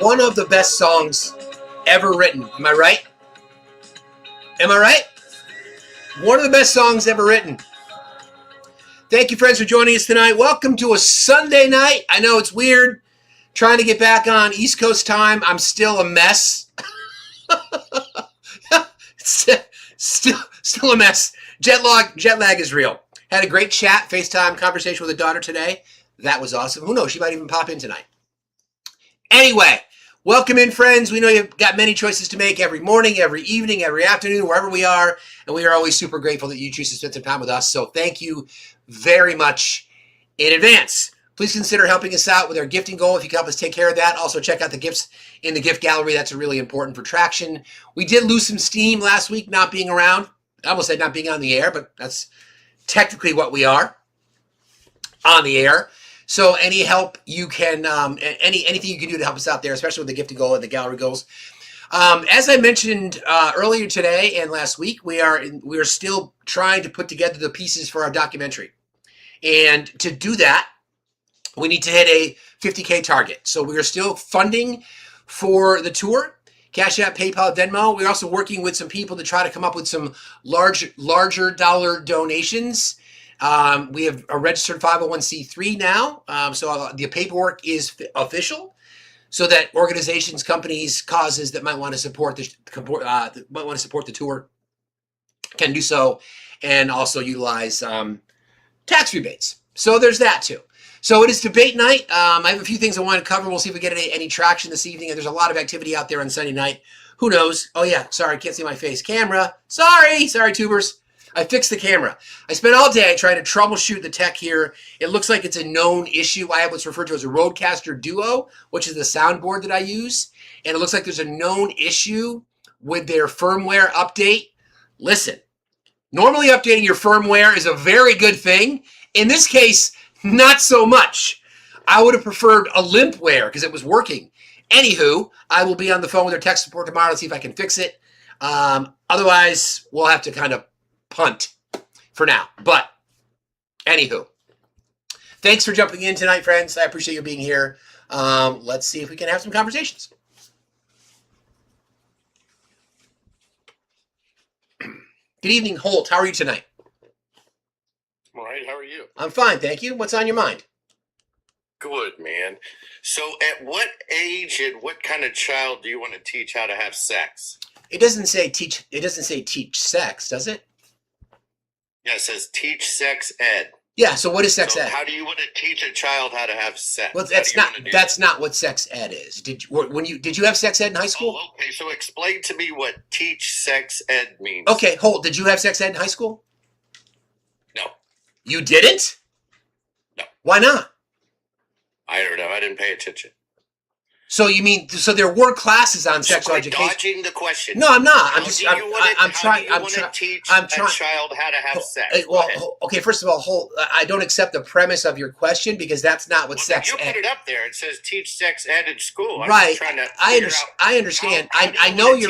one of the best songs ever written. Am I right? Am I right? One of the best songs ever written. Thank you, friends, for joining us tonight. Welcome to a Sunday night. I know it's weird trying to get back on East Coast time. I'm still a mess. still a mess. Jet lag is real. Had a great chat, FaceTime conversation with a daughter today. That was awesome. Who knows? She might even pop in tonight. Anyway, welcome in, friends. We know you've got many choices to make every morning, every evening, every afternoon, wherever we are. And we are always super grateful that you choose to spend some time with us. So thank you very much in advance. Please consider helping us out with our gifting goal if you can help us take care of that. Also, check out the gifts in the gift gallery. That's really important for traction. We did lose some steam last week not being around. I almost said not being on the air, but that's technically what we are, on the air. So any help you can, anything you can do to help us out there, especially with the gifting goal and the gallery goals. As I mentioned earlier today and last week, we are still trying to put together the pieces for our documentary. And to do that, we need to hit a 50K target. So we are still funding for the tour. Cash App, PayPal, Venmo. We're also working with some people to try to come up with some larger dollar donations. We have a registered 501c3 now. So the paperwork is official, so that organizations, companies, causes that might want to support the tour can do so, and also utilize tax rebates. So there's that too. So it is debate night. I have a few things I want to cover. We'll see if we get any traction this evening. And there's a lot of activity out there on Sunday night. Who knows? Oh yeah, sorry, can't see my face. Camera. Sorry, tubers. I fixed the camera. I spent all day trying to troubleshoot the tech here. It looks like it's a known issue. I have what's referred to as a Rodecaster Duo, which is the soundboard that I use. And it looks like there's a known issue with their firmware update. Listen, normally updating your firmware is a very good thing. In this case, not so much. I would have preferred a limpware because it was working. Anywho, I will be on the phone with their tech support tomorrow to see if I can fix it. Otherwise, we'll have to kind of punt for now. But anywho, thanks for jumping in tonight, friends. I appreciate you being here. Let's see if we can have some conversations. Good evening, Holt. How are you tonight? All right, how are you? I'm fine, thank you. What's on your mind? Good, man. So at what age and what kind of child do you want to teach how to have sex? It doesn't say teach sex, does it? Yeah, it says teach sex ed. Yeah, so what is sex ed? How do you want to teach a child how to have sex? Well, that's not what sex ed is. Did you have sex ed in high school? Oh, okay. So explain to me what teach sex ed means. Okay, Holt, did you have sex ed in high school? No. You didn't? No. Why not? I don't know. I didn't pay attention. So you mean there were classes on sexual education? Dodging the question. No, I'm not. I'm trying to teach a child how to have sex. Well, okay. First of all, I don't accept the premise of your question because that's not what sex ed. You put it up there. It says teach sex ed in school. I'm right. I understand. I know it's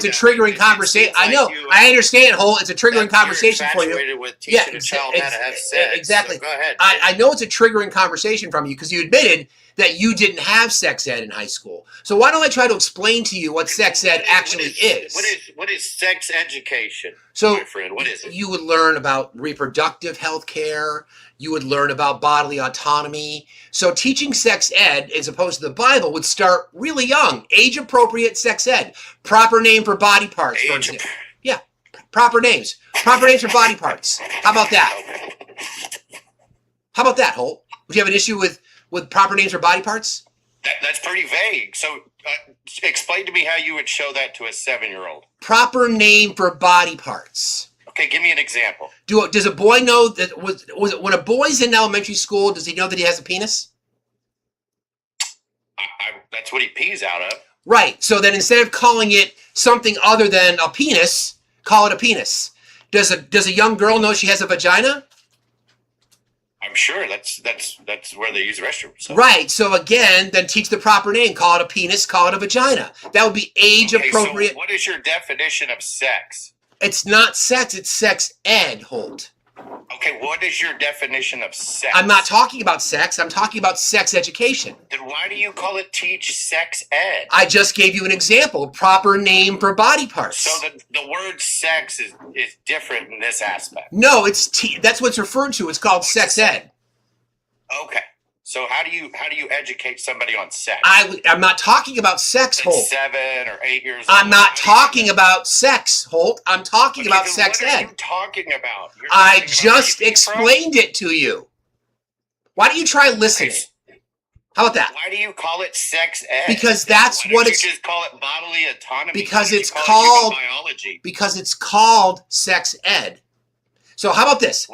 a triggering conversation. I understand, Holt. It's a triggering conversation for you. Yeah, exactly. So go ahead. I know it's a triggering conversation from you because you admitted that you didn't have sex ed in high school. So why don't I try to explain to you what sex ed actually is? What is sex education, so, my friend? What is it? You would learn about reproductive health care. You would learn about bodily autonomy. So teaching sex ed, as opposed to the Bible, would start really young. Age-appropriate sex ed. Proper name for body parts, for example. Yeah, proper names. Proper names for body parts. How about that? How about that, Holt? Would you have an issue with proper names for body parts? That's pretty vague. So explain to me how you would show that to a 7-year-old. Proper name for body parts. Okay, give me an example. Does a boy know that when a boy's in elementary school, does he know that he has a penis? That's what he pees out of. Right. So then instead of calling it something other than a penis, call it a penis. Does a young girl know she has a vagina? I'm sure that's where they use restrooms. So. Right. So again, then teach the proper name. Call it a penis. Call it a vagina. That would be age appropriate. So what is your definition of sex? It's not sex. It's sex ed, Holt. Okay, what is your definition of sex? I'm not talking about sex. I'm talking about sex education. Then why do you call it teach sex ed? I just gave you an example. Proper name for body parts. So the word sex is different in this aspect. No, that's what's referred to. It's called sex ed. Okay. So how do you educate somebody on sex? I'm not talking about sex, At Holt. 7 or 8 years old. I'm not talking about sex, Holt. I'm talking about sex ed. What are ed. you talking about? I just explained it to you. Why don't you try listening? How about that? Why do you call it sex ed? Because that's what it's. You just call it bodily autonomy. Because it's called biology. Because it's called sex ed. So how about this?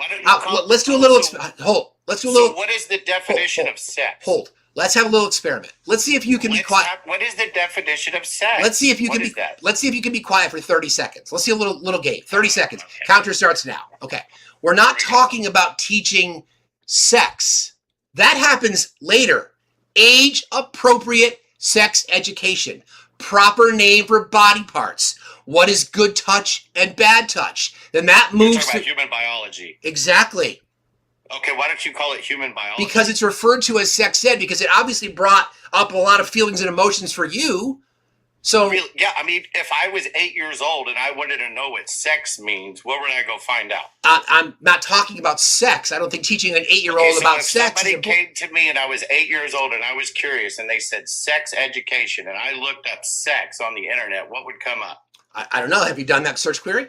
Let's do a little. Holt. Let's do a little. So what is the definition of sex? Holt. Let's have a little experiment. Let's see if you can be quiet. What is the definition of sex? Let's see if you can be. Let's see if you can be quiet for 30 seconds. Let's see a little game. 30 seconds. Okay. Counter starts now. Okay. We're not talking about teaching sex. That happens later. Age-appropriate sex education. Proper name for body parts. What is good touch and bad touch? Then that moves. You're talking about human biology. Exactly. Okay, why don't you call it human biology? Because it's referred to as sex ed, because it obviously brought up a lot of feelings and emotions for you. So yeah, I mean, if I was 8 years old and I wanted to know what sex means, where would I go find out? I'm not talking about sex. I don't think teaching an 8-year-old about sex. Somebody came to me and I was 8 years old and I was curious and they said sex education and I looked up sex on the internet, what would come up? I don't know. Have you done that search query?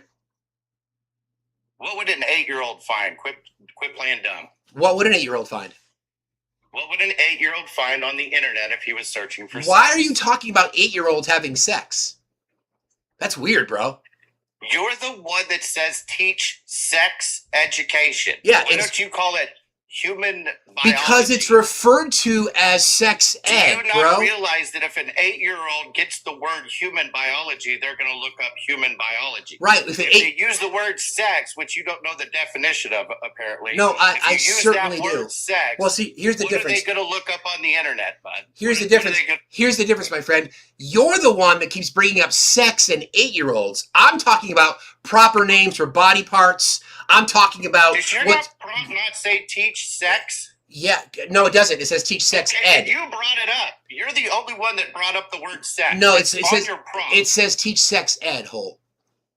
What would an 8-year-old find? Quit playing dumb. What would an 8-year-old find? What would an 8-year-old find on the internet if he was searching for sex? Why are you talking about 8-year-olds having sex? That's weird, bro. You're the one that says teach sex education. Yeah. Why don't you call it human biology? Because it's referred to as sex ed, bro. Do you not realize that if an 8-year-old gets the word human biology, they're going to look up human biology? Right. If they use the word sex, which you don't know the definition of, apparently. No, I certainly do. Sex, well, see, here's the difference. What are they going to look up on the internet, bud? Here's the difference. Here's the difference, my friend. You're the one that keeps bringing up sex and 8-year-olds. I'm talking about proper names for body parts. I'm talking about. Does your not say teach sex? Yeah, no, it doesn't. It says teach sex ed. You brought it up. You're the only one that brought up the word sex. No, it says teach sex ed, Holt.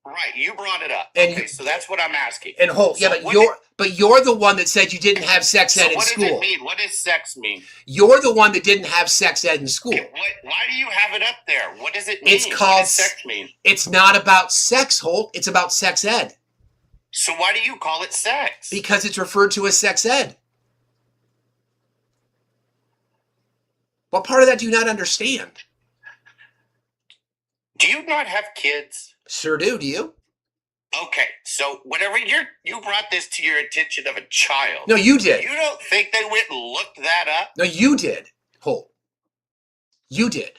Right, you brought it up. And okay, so that's what I'm asking. And Holt, so yeah, but you're the one that said you didn't have sex ed in school. What does it mean? What does sex mean? You're the one that didn't have sex ed in school. Okay, why do you have it up there? What does it mean? It's called what does sex mean? It's not about sex, Holt. It's about sex ed. So why do you call it sex? Because it's referred to as sex ed. What part of that do you not understand? Do you not have kids? Sure do. Do you? Okay, so whenever you brought this to your attention of a child. No, you did. You don't think they went and looked that up? No, you did. Holt. You did.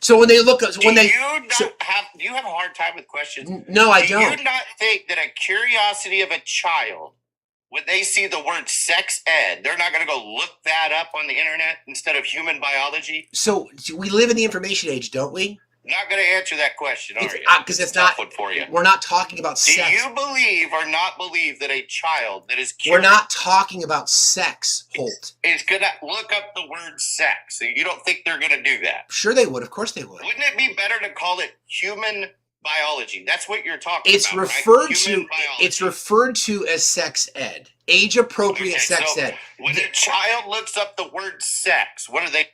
So when they look, do you have a hard time with questions? No, I don't. Do you not think that a curiosity of a child, when they see the word sex ed, they're not going to go look that up on the internet instead of human biology? So we live in the information age, don't we? Not going to answer that question, are you? Because it's not. For you. We're not talking about sex. Do you believe or not believe that a child that is curious? We're not talking about sex, Holt. Is going to look up the word sex. You don't think they're going to do that? Sure they would. Of course they would. Wouldn't it be better to call it human biology? That's what you're talking about, referred right? to. It's referred to as sex ed. Age-appropriate sex ed. When a child looks up the word sex, what are they?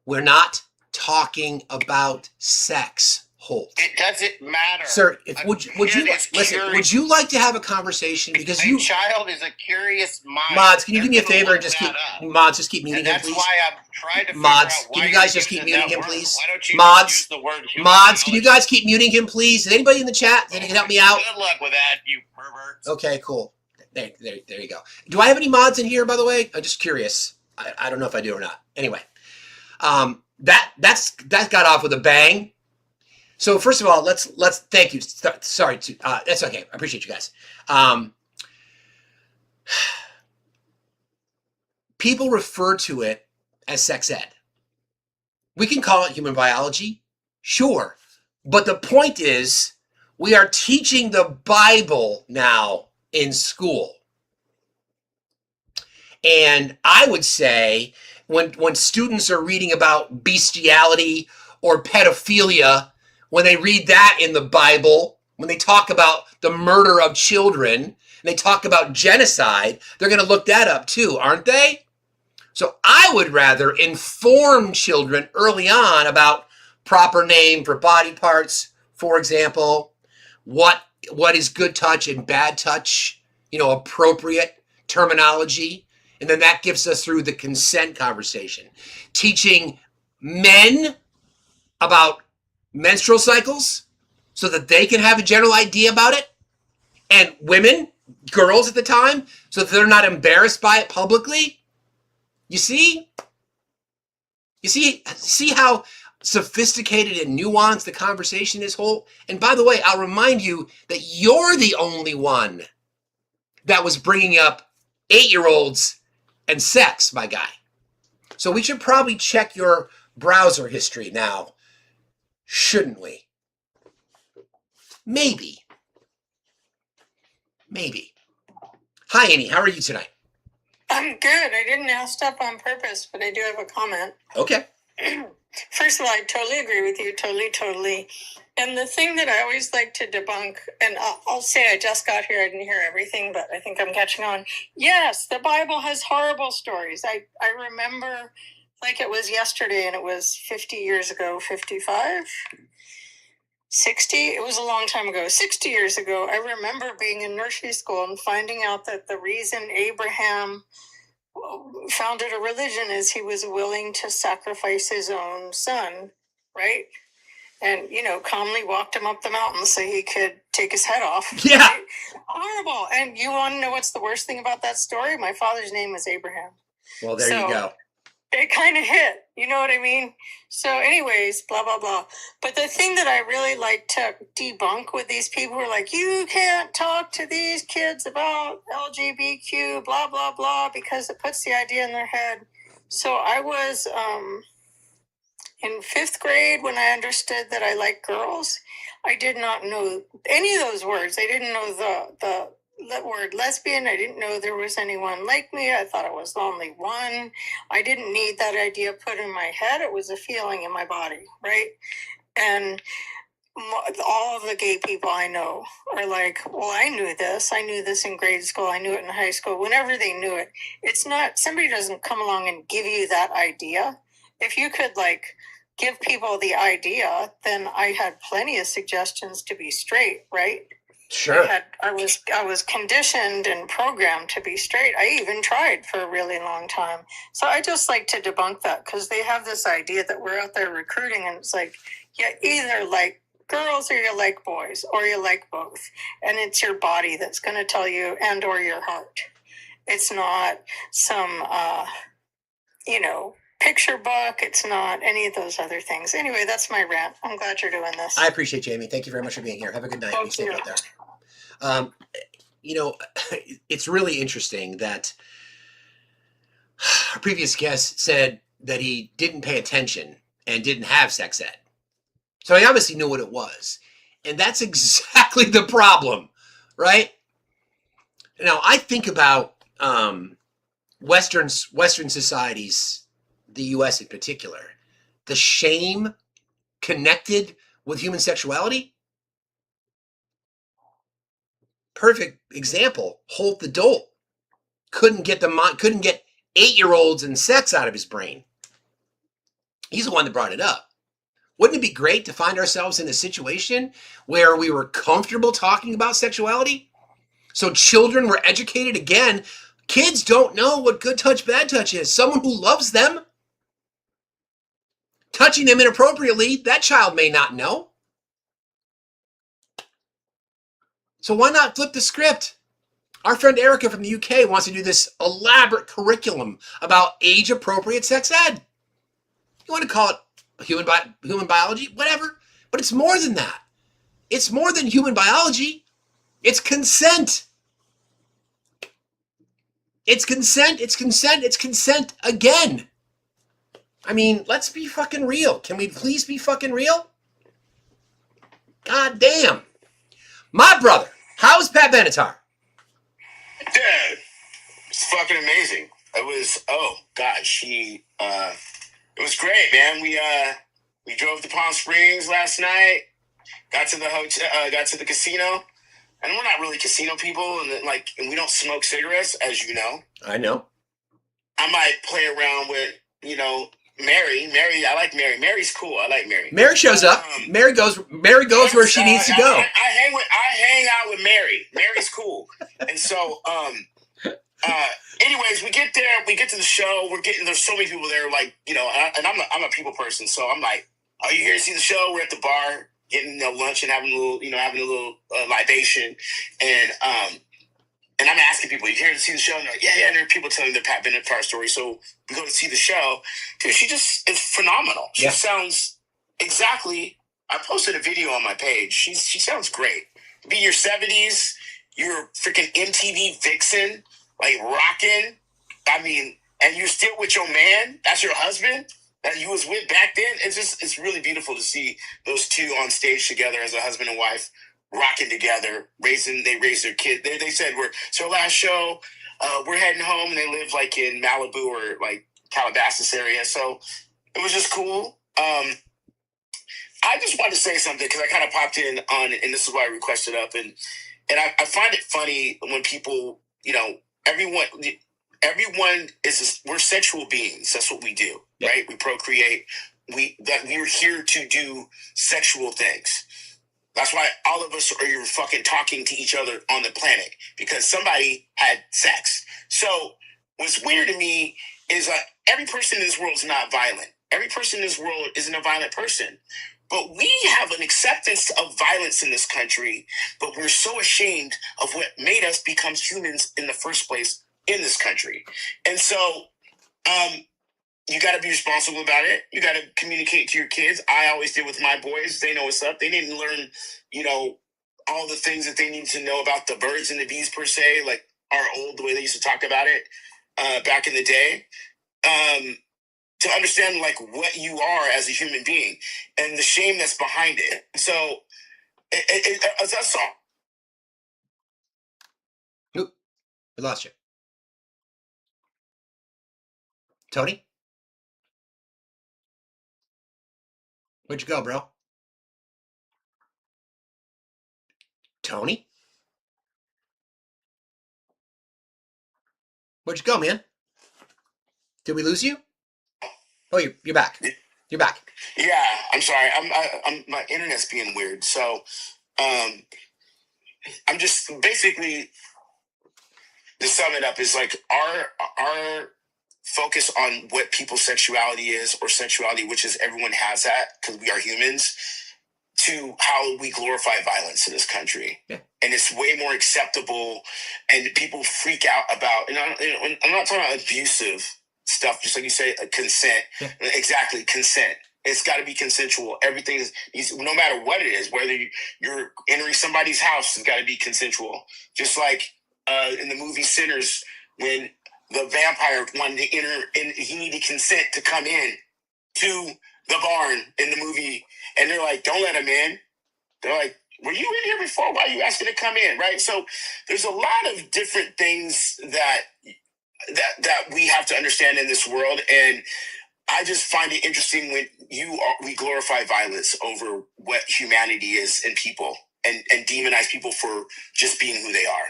We're not talking about sex, Holt. It doesn't matter, sir. Would you like to have a conversation? Because a child is a curious mind. Mods, can you do me a favor and just keep muting him, please? That's why I'm trying to figure Mods, out can you guys just keep muting him, please? Why don't you use the word human Mods, can you guys keep muting him, please? Is anybody in the chat that can help me out? Good luck with that, you perverts. Okay, cool. There you go. Do I have any mods in here, by the way? I'm just curious. I don't know if I do or not. Anyway, that got off with a bang. So first of all, let's thank you. Sorry, that's okay. I appreciate you guys. People refer to it as sex ed. We can call it human biology, sure, but the point is we are teaching the Bible now in school. And I would say when students are reading about bestiality or pedophilia, when they read that in the Bible, when they talk about the murder of children, and they talk about genocide, they're going to look that up too, aren't they? So I would rather inform children early on about proper name for body parts, for example, what is good touch and bad touch, appropriate terminology. And then that gives us through the consent conversation. Teaching men about menstrual cycles so that they can have a general idea about it. And women, girls at the time, so that they're not embarrassed by it publicly. You see how sophisticated and nuanced the conversation is, Holt? And by the way, I'll remind you that you're the only one that was bringing up 8-year-olds and sex, my guy. So we should probably check your browser history now, shouldn't we? Maybe. Hi, Annie. How are you tonight? I'm good. I didn't ask up on purpose, but I do have a comment. Okay. First of all, I totally agree with you. Totally. And the thing that I always like to debunk, and I'll say I just got here, I didn't hear everything, but I think I'm catching on. Yes, the Bible has horrible stories. I remember like it was yesterday, and it was 50 years ago, 55, 60. It was a long time ago. 60 years ago, I remember being in nursery school and finding out that the reason Abraham founded a religion is he was willing to sacrifice his own son, right? And, calmly walked him up the mountain so he could take his head off. Yeah. Right? Horrible. And you want to know what's the worst thing about that story? My father's name was Abraham. Well, there you go. It kind of hit, you know what I mean? So anyways, blah, blah, blah. But the thing that I really like to debunk with these people who are like, you can't talk to these kids about LGBTQ, blah, blah, blah, because it puts the idea in their head. So I was in 5th grade when I understood that I like girls. I did not know any of those words. I didn't know the word lesbian. I didn't know there was anyone like me. I thought I was the only one. I didn't need that idea put in my head. It was a feeling in my body, right? And all of the gay people I know are like, well, I knew this. I knew this in grade school. I knew it in high school. Whenever they knew it, it's not, somebody doesn't come along and give you that idea. If you could give people the idea, then I had plenty of suggestions to be straight, right? Sure. I was conditioned and programmed to be straight. I even tried for a really long time. So I just like to debunk that because they have this idea that we're out there recruiting, and it's like, you either like girls or you like boys or you like both, and it's your body that's going to tell you, and or your heart. It's not some picture book. It's not any of those other things. Anyway, that's my rant. I'm glad you're doing this. I appreciate Jamie. Thank you very much for being here. Have a good night. Be safe out there. It's really interesting that our previous guest said that he didn't pay attention and didn't have sex ed. So he obviously knew what it was. And that's exactly the problem, right? Now, I think about Western societies, the U.S. in particular, the shame connected with human sexuality. Perfect example. Holt the dolt couldn't get 8-year-olds and sex out of his brain. He's the one that brought it up. Wouldn't it be great to find ourselves in a situation where we were comfortable talking about sexuality? So children were educated again. Kids don't know what good touch, bad touch is. Someone who loves them touching them inappropriately, that child may not know. So why not flip the script? Our friend Erica from the UK wants to do this elaborate curriculum about age-appropriate sex ed. You want to call it human biology, whatever, but it's more than that. It's more than human biology. It's consent. It's consent again. I mean, let's be fucking real. Can we please be fucking real? God damn. My brother, how's Pat Benatar? Dude, it's fucking amazing. It was, oh God, it was great, man. We drove to Palm Springs last night, got to the hotel, got to the casino, and we're not really casino people, and we don't smoke cigarettes, as you know. I know. I might play around with, Mary. I like Mary. Mary's cool. I like Mary. Mary shows up. Mary goes where she needs to go. I hang out with Mary. Mary's cool. And so, anyways, we get there. We get to the show. There's so many people there. Like, and I'm a people person. So I'm like, are you here to see the show? We're at the bar getting lunch and having a little libation. And I'm asking people, you here to see the show? And they're like, yeah. And there are people telling their Pat Bennett Fire story. So we go to see the show. Dude, she just is phenomenal. She sounds exactly. I posted a video on my page. She sounds great. Be your 70s, you're freaking MTV vixen, like rocking. I mean, and you're still with your man. That's your husband that you was with back then. It's really beautiful to see those two on stage together as a husband and wife, rocking together, they raised their kid. They said it's our last show. We're heading home, and they live like in Malibu or like Calabasas area. So it was just cool. I just wanted to say something because I kind of popped in on, and this is why I requested up, and I find it funny when people, everyone we're sexual beings. That's what we do, right? We procreate. We're here to do sexual things. That's why all of us are fucking talking to each other on the planet, because somebody had sex. So what's weird to me is every person in this world is not violent. Every person in this world isn't a violent person. But we have an acceptance of violence in this country, but we're so ashamed of what made us become humans in the first place in this country. And so you got to be responsible about it. You got to communicate to your kids. I always did with my boys. They know what's up. They didn't learn, all the things that they need to know about the birds and the bees per se, like the way they used to talk about it back in the day. To understand like what you are as a human being and the shame that's behind it. So that's all. Oop, we lost you. Tony? Where'd you go, bro? Tony? Where'd you go, man? Did we lose you? Oh, you're back. You're back. Yeah, I'm sorry. I'm my internet's being weird. So, I'm just basically, to sum it up, is like our focus on what people's sexuality is, or sexuality, which is everyone has that because we are humans, to how we glorify violence in this country. Yeah. And it's way more acceptable, and people freak out about, and I'm not talking about abusive stuff, just like you say, consent. Yeah. Exactly, consent. It's got to be consensual. Everything is, no matter what it is, whether you're entering somebody's house, it's got to be consensual. Just like in the movie Sinners, when the vampire wanted to enter, and he needed consent to come in to the barn in the movie, and they're like, don't let him in. They're like, were you in here before? Why are you asking to come in? Right? So there's a lot of different things that we have to understand in this world, and I just find it interesting when we glorify violence over what humanity is in people, and demonize people for just being who they are.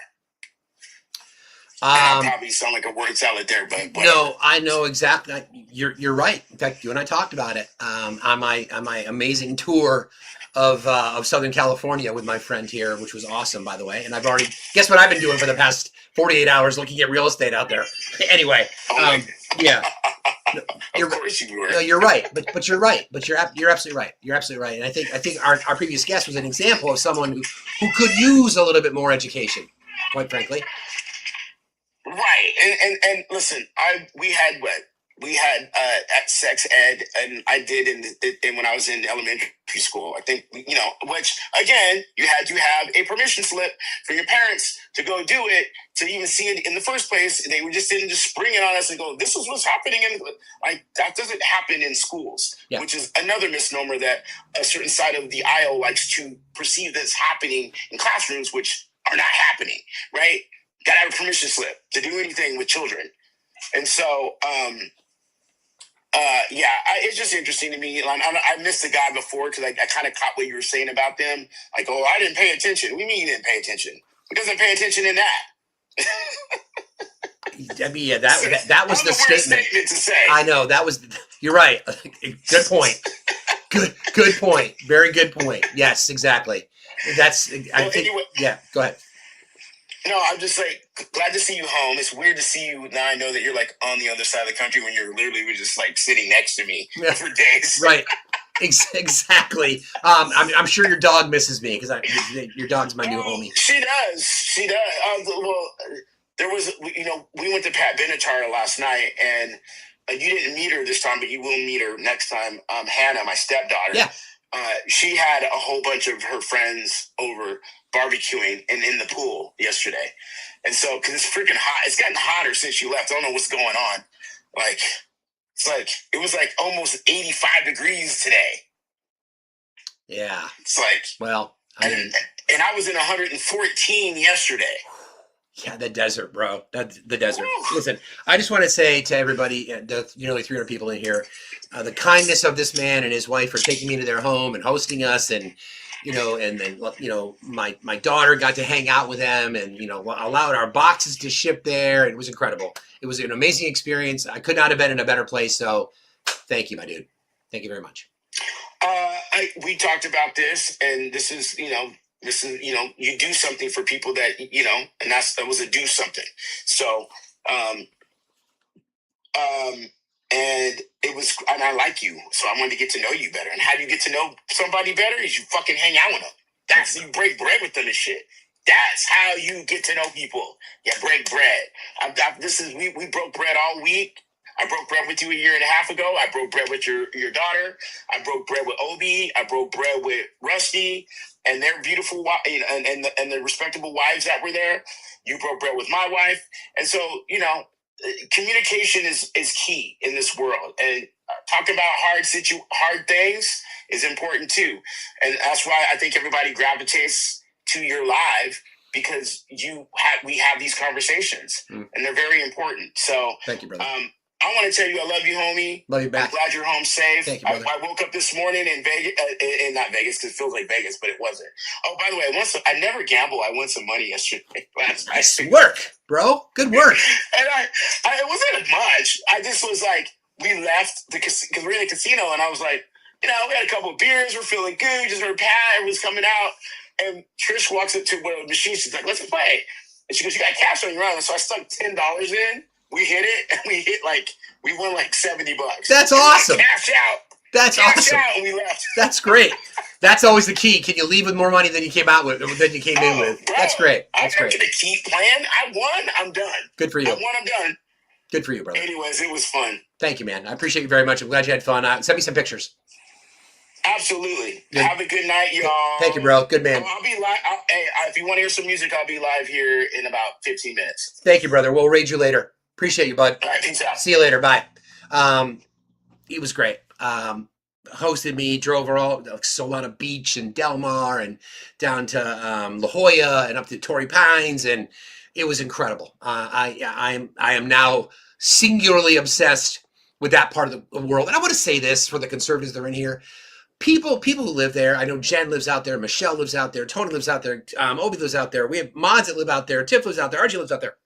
And I probably sound like a word salad there, but whatever. No, I know exactly. You're right. In fact, you and I talked about it on my amazing tour of Southern California with my friend here, which was awesome, by the way. And guess what I've been doing for the past 48 hours, looking at real estate out there. Anyway, yeah. Of course you were. No, you're right, but you're right. But you're absolutely right. You're absolutely right. And I think our previous guest was an example of someone who could use a little bit more education, quite frankly. Right, and listen, we had sex ed, and I did in when I was in elementary school. I think, which again, you had to have a permission slip for your parents to go do it, to even see it in the first place. They didn't just spring it on us and go, "This is what's happening," like that doesn't happen in schools, which is another misnomer that a certain side of the aisle likes to perceive that's happening in classrooms, which are not happening. Right. Got to have a permission slip to do anything with children. And so, it's just interesting to me. I missed the guy before because I kind of caught what you were saying about them. Like, oh, I didn't pay attention. What do you mean you didn't pay attention? Who doesn't pay attention in that? I mean, yeah, that was the statement. To say. I know that was. You're right. Good point. Good point. Very good point. Yes, exactly. That's. I think. Anyway, yeah. Go ahead. No, I'm just like glad to see you home. It's weird to see you now. I know that you're like on the other side of the country when you're literally just like sitting next to me for days. Right. Exactly. I'm sure your dog misses me because your dog's my new homie. She does. She does. Well, there was, we went to Pat Benatar last night, and you didn't meet her this time, but you will meet her next time. Hannah, my stepdaughter. Yeah. She had a whole bunch of her friends over barbecuing and in the pool yesterday. And so, because it's freaking hot, it's gotten hotter since you left. I don't know what's going on. Like, it was like almost 85 degrees today. Yeah. It's like, well, I mean, and I was in 114 yesterday. Yeah, the desert, bro. That's the desert. Listen, I just want to say to everybody, the nearly 300 people in here, the kindness of this man and his wife for taking me to their home and hosting us, and and then my daughter got to hang out with them, and allowed our boxes to ship there. It was incredible. It was an amazing experience. I could not have been in a better place. So, thank you, my dude. Thank you very much. We talked about this, and this is you do something for people that and that was a do something. So, and it was, and I like you, so I wanted to get to know you better. And how do you get to know somebody better? Is you fucking hang out with them. That's you break bread with them and shit. That's how you get to know people. You break bread. We broke bread all week. I broke bread with you a year and a half ago. I broke bread with your daughter. I broke bread with Obi. I broke bread with Rusty and their beautiful and the respectable wives that were there. You broke bread with my wife. And so, communication is key in this world. And talking about hard things is important too. And that's why I think everybody gravitates to your live, because we have these conversations and they're very important. So thank you, brother. I want to tell you I love you, homie. Love you back. I'm glad you're home safe. Thank you, brother. I woke up this morning in Vegas, in not Vegas because it feels like Vegas, but it wasn't. Oh, by the way, I never gamble. I won some money yesterday. Nice work, bro. Good work. And it wasn't much. I just was like, we left because we're in the casino, and I was like, we had a couple of beers. We're feeling good. We just heard Pat. Everyone's coming out. And Trish walks up to one of the machines. She's like, let's play. And she goes, you got cash on your own. So I stuck $10 in. We hit it, and we won like $70. That's awesome. Cash out. That's awesome. Out, and we left. That's great. That's always the key. Can you leave with more money than you came in with? Bro, That's great. That's I'm great. going to keep playing. I won. I'm done. Good for you. I won. I'm done. Good for you, brother. Anyways, it was fun. Thank you, man. I appreciate you very much. I'm glad you had fun. Send me some pictures. Absolutely. Good. Have a good night, y'all. Thank you, bro. Good man. I'll be live. If you want to hear some music, I'll be live here in about 15 minutes. Thank you, brother. We'll raid you later. Appreciate you, bud. All right, peace out. See you later. Bye. It was great. Hosted me, drove her all Solana Beach and Del Mar and down to La Jolla and up to Torrey Pines, and it was incredible. I am now singularly obsessed with that part of the world. And I want to say this for the conservatives that are in here. People who live there, I know Jen lives out there, Michelle lives out there, Tony lives out there, Obi lives out there, we have mods that live out there, Tiff lives out there, Archie lives out there.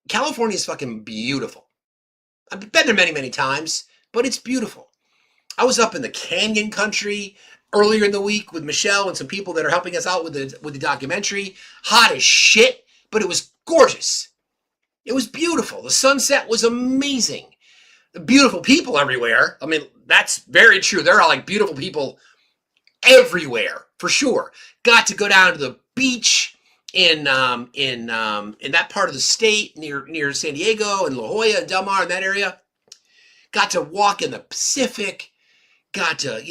California is fucking beautiful. I've been there many, many times, but it's beautiful. I was up in the Canyon country earlier in the week with Michelle and some people that are helping us out with the documentary. Hot as shit, but it was gorgeous. It was beautiful. The sunset was amazing. The beautiful people everywhere. I mean, that's very true. There are like beautiful people everywhere for sure. Got to go down to the beach in that part of the state near San Diego and La Jolla and Del Mar, in that area. Got to walk in the Pacific. Got to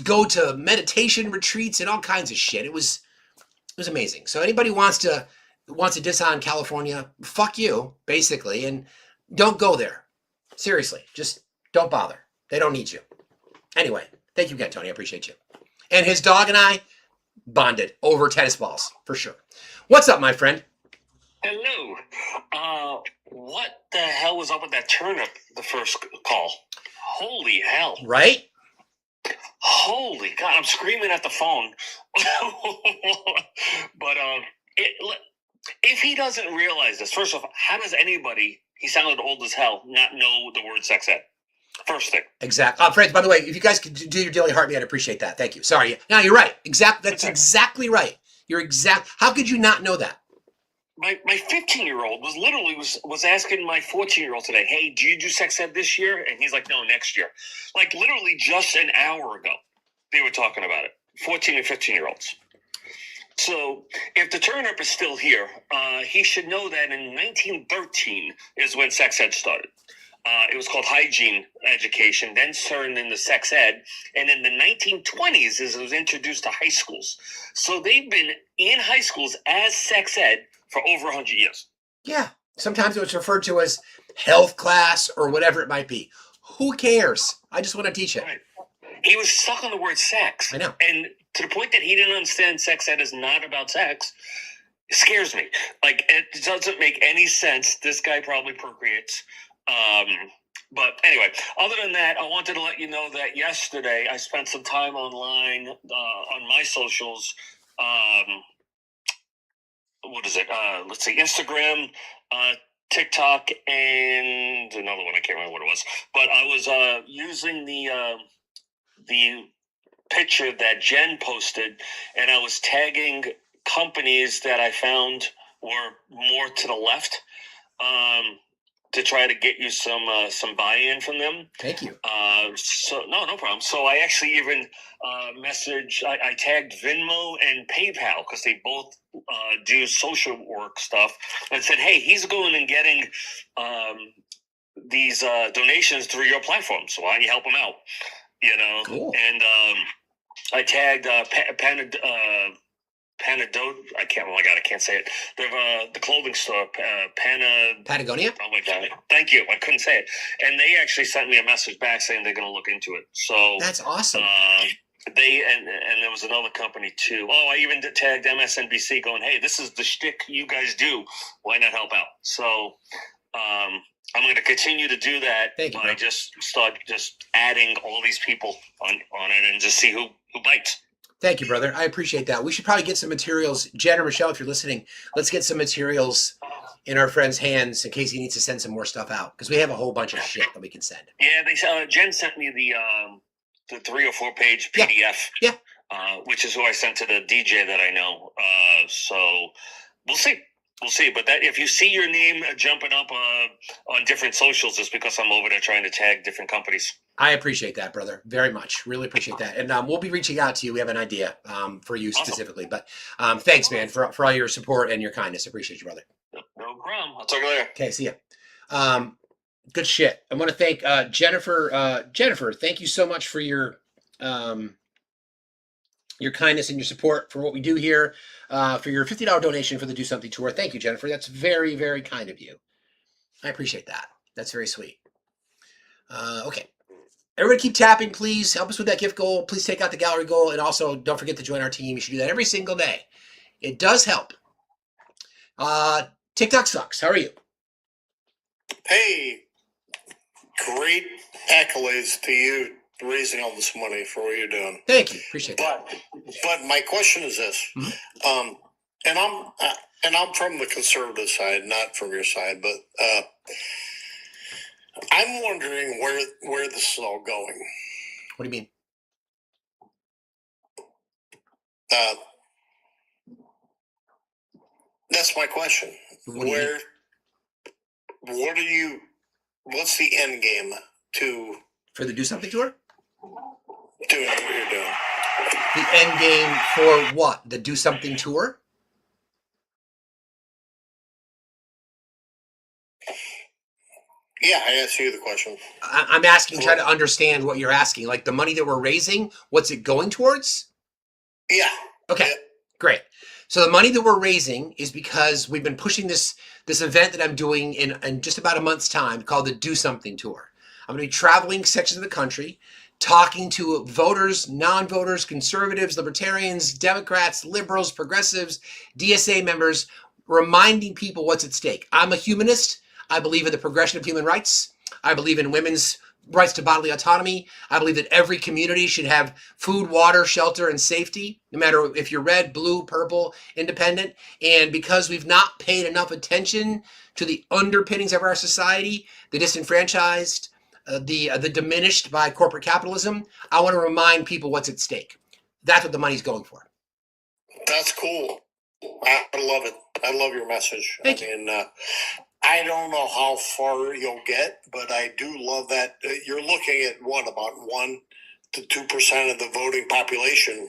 go to meditation retreats and all kinds of shit. It was amazing. So anybody wants to diss on California, fuck you, basically, and don't go there. Seriously, just don't bother. They don't need you. Anyway, thank you again, Tony. I appreciate you. And his dog and I bonded over tennis balls, for sure. What's up, my friend? Hello. What the hell was up with that turnip? The first call. Holy hell! Right? Holy God! I'm screaming at the phone. But if he doesn't realize this, first off, how does anybody? He sounded old as hell. Not know the word sex ed. First thing. Exactly. Friends, by the way, if you guys could do your daily heartbeat, I'd appreciate that. Thank you. Sorry. No, you're right. Exactly. That's exactly right. You're exact. How could you not know that? My 15-year-old was literally was asking my 14-year-old today, hey, do you do sex ed this year? And he's like, no, next year. Like literally just an hour ago, they were talking about it. 14 and 15-year-olds. So if the turnip is still here, he should know that in 1913 is when sex ed started. It was called hygiene education, then turned into sex ed. And in the 1920s is it was introduced to high schools. So they've been in high schools as sex ed for over 100 years. Yeah. Sometimes it was referred to as health class or whatever it might be. Who cares? I just want to teach it. Right. He was stuck on the word sex. I know. And to the point that he didn't understand sex ed is not about sex, it scares me. Like, it doesn't make any sense. This guy probably procreates. But anyway, other than that, I wanted to let you know that yesterday I spent some time online on my socials. What is it? Let's see, Instagram, TikTok, and another one. I can't remember what it was. But I was using the picture that Jen posted, and I was tagging companies that I found were more to the left. To try to get you some buy-in from them. Thank you. So no problem. So I actually even I tagged Venmo and PayPal because they both do social work stuff, and said, hey, he's going and getting these donations through your platform, so why don't you help him out? You know. Cool. And I tagged Panadot. I can't. Oh my God, I can't say it. They're the clothing store, Patagonia. Oh my God! Thank you. I couldn't say it, and they actually sent me a message back saying they're going to look into it. So that's awesome. They and there was another company too. Oh, I even tagged MSNBC, going, "Hey, this is the shtick you guys do. Why not help out?" So I'm going to continue to do that. Thank you. I just start adding all these people on it and just see who bites. Thank you, brother. I appreciate that. We should probably get some materials. Jen or Michelle, if you're listening, let's get some materials in our friend's hands in case he needs to send some more stuff out, because we have a whole bunch of shit that we can send. Yeah, Jen sent me the 3 or 4 page PDF. Yeah. Which is who I sent to the DJ that I know. So we'll see. We'll see. But that if you see your name jumping up on different socials, it's because I'm over there trying to tag different companies. I appreciate that, brother, very much. Really appreciate that. And we'll be reaching out to you. We have an idea for you specifically. But thanks, man, for all your support and your kindness. Appreciate you, brother. No problem. I'll talk to you later. Okay, see ya. Good shit. I want to thank Jennifer. Jennifer, thank you so much for your kindness and your support for what we do here, for your $50 donation for the Do Something Tour. Thank you, Jennifer. That's very, very kind of you. I appreciate that. That's very sweet. Okay. Everybody keep tapping, please. Help us with that gift goal. Please take out the gallery goal. And also, don't forget to join our team. You should do that every single day. It does help. TikTok sucks. How are you? Hey, great accolades to you raising all this money for what you're doing. Thank you. Appreciate that. But my question is this, and I'm from the conservative side, not from your side, but I'm wondering where this is all going. What do you mean? That's my question. What's the end game for the Do Something Tour? Doing what you're doing. The end game for what? The Do Something Tour? Yeah, I asked you the question. I'm asking, trying to understand what you're asking. Like the money that we're raising, what's it going towards? Yeah. Okay, great. So the money that we're raising is because we've been pushing this event that I'm doing in just about a month's time called the Do Something Tour. I'm going to be traveling sections of the country, talking to voters, non-voters, conservatives, libertarians, Democrats, liberals, progressives, DSA members, reminding people what's at stake. I'm a humanist. I believe in the progression of human rights. I believe in women's rights to bodily autonomy. I believe that every community should have food, water, shelter, and safety, no matter if you're red, blue, purple, independent. And because we've not paid enough attention to the underpinnings of our society, the disenfranchised, the diminished by corporate capitalism, I want to remind people what's at stake. That's what the money's going for. That's cool. I love it. I love your message. Thank I mean, I don't know how far you'll get, but I do love that you're looking at about 1 to 2% of the voting population.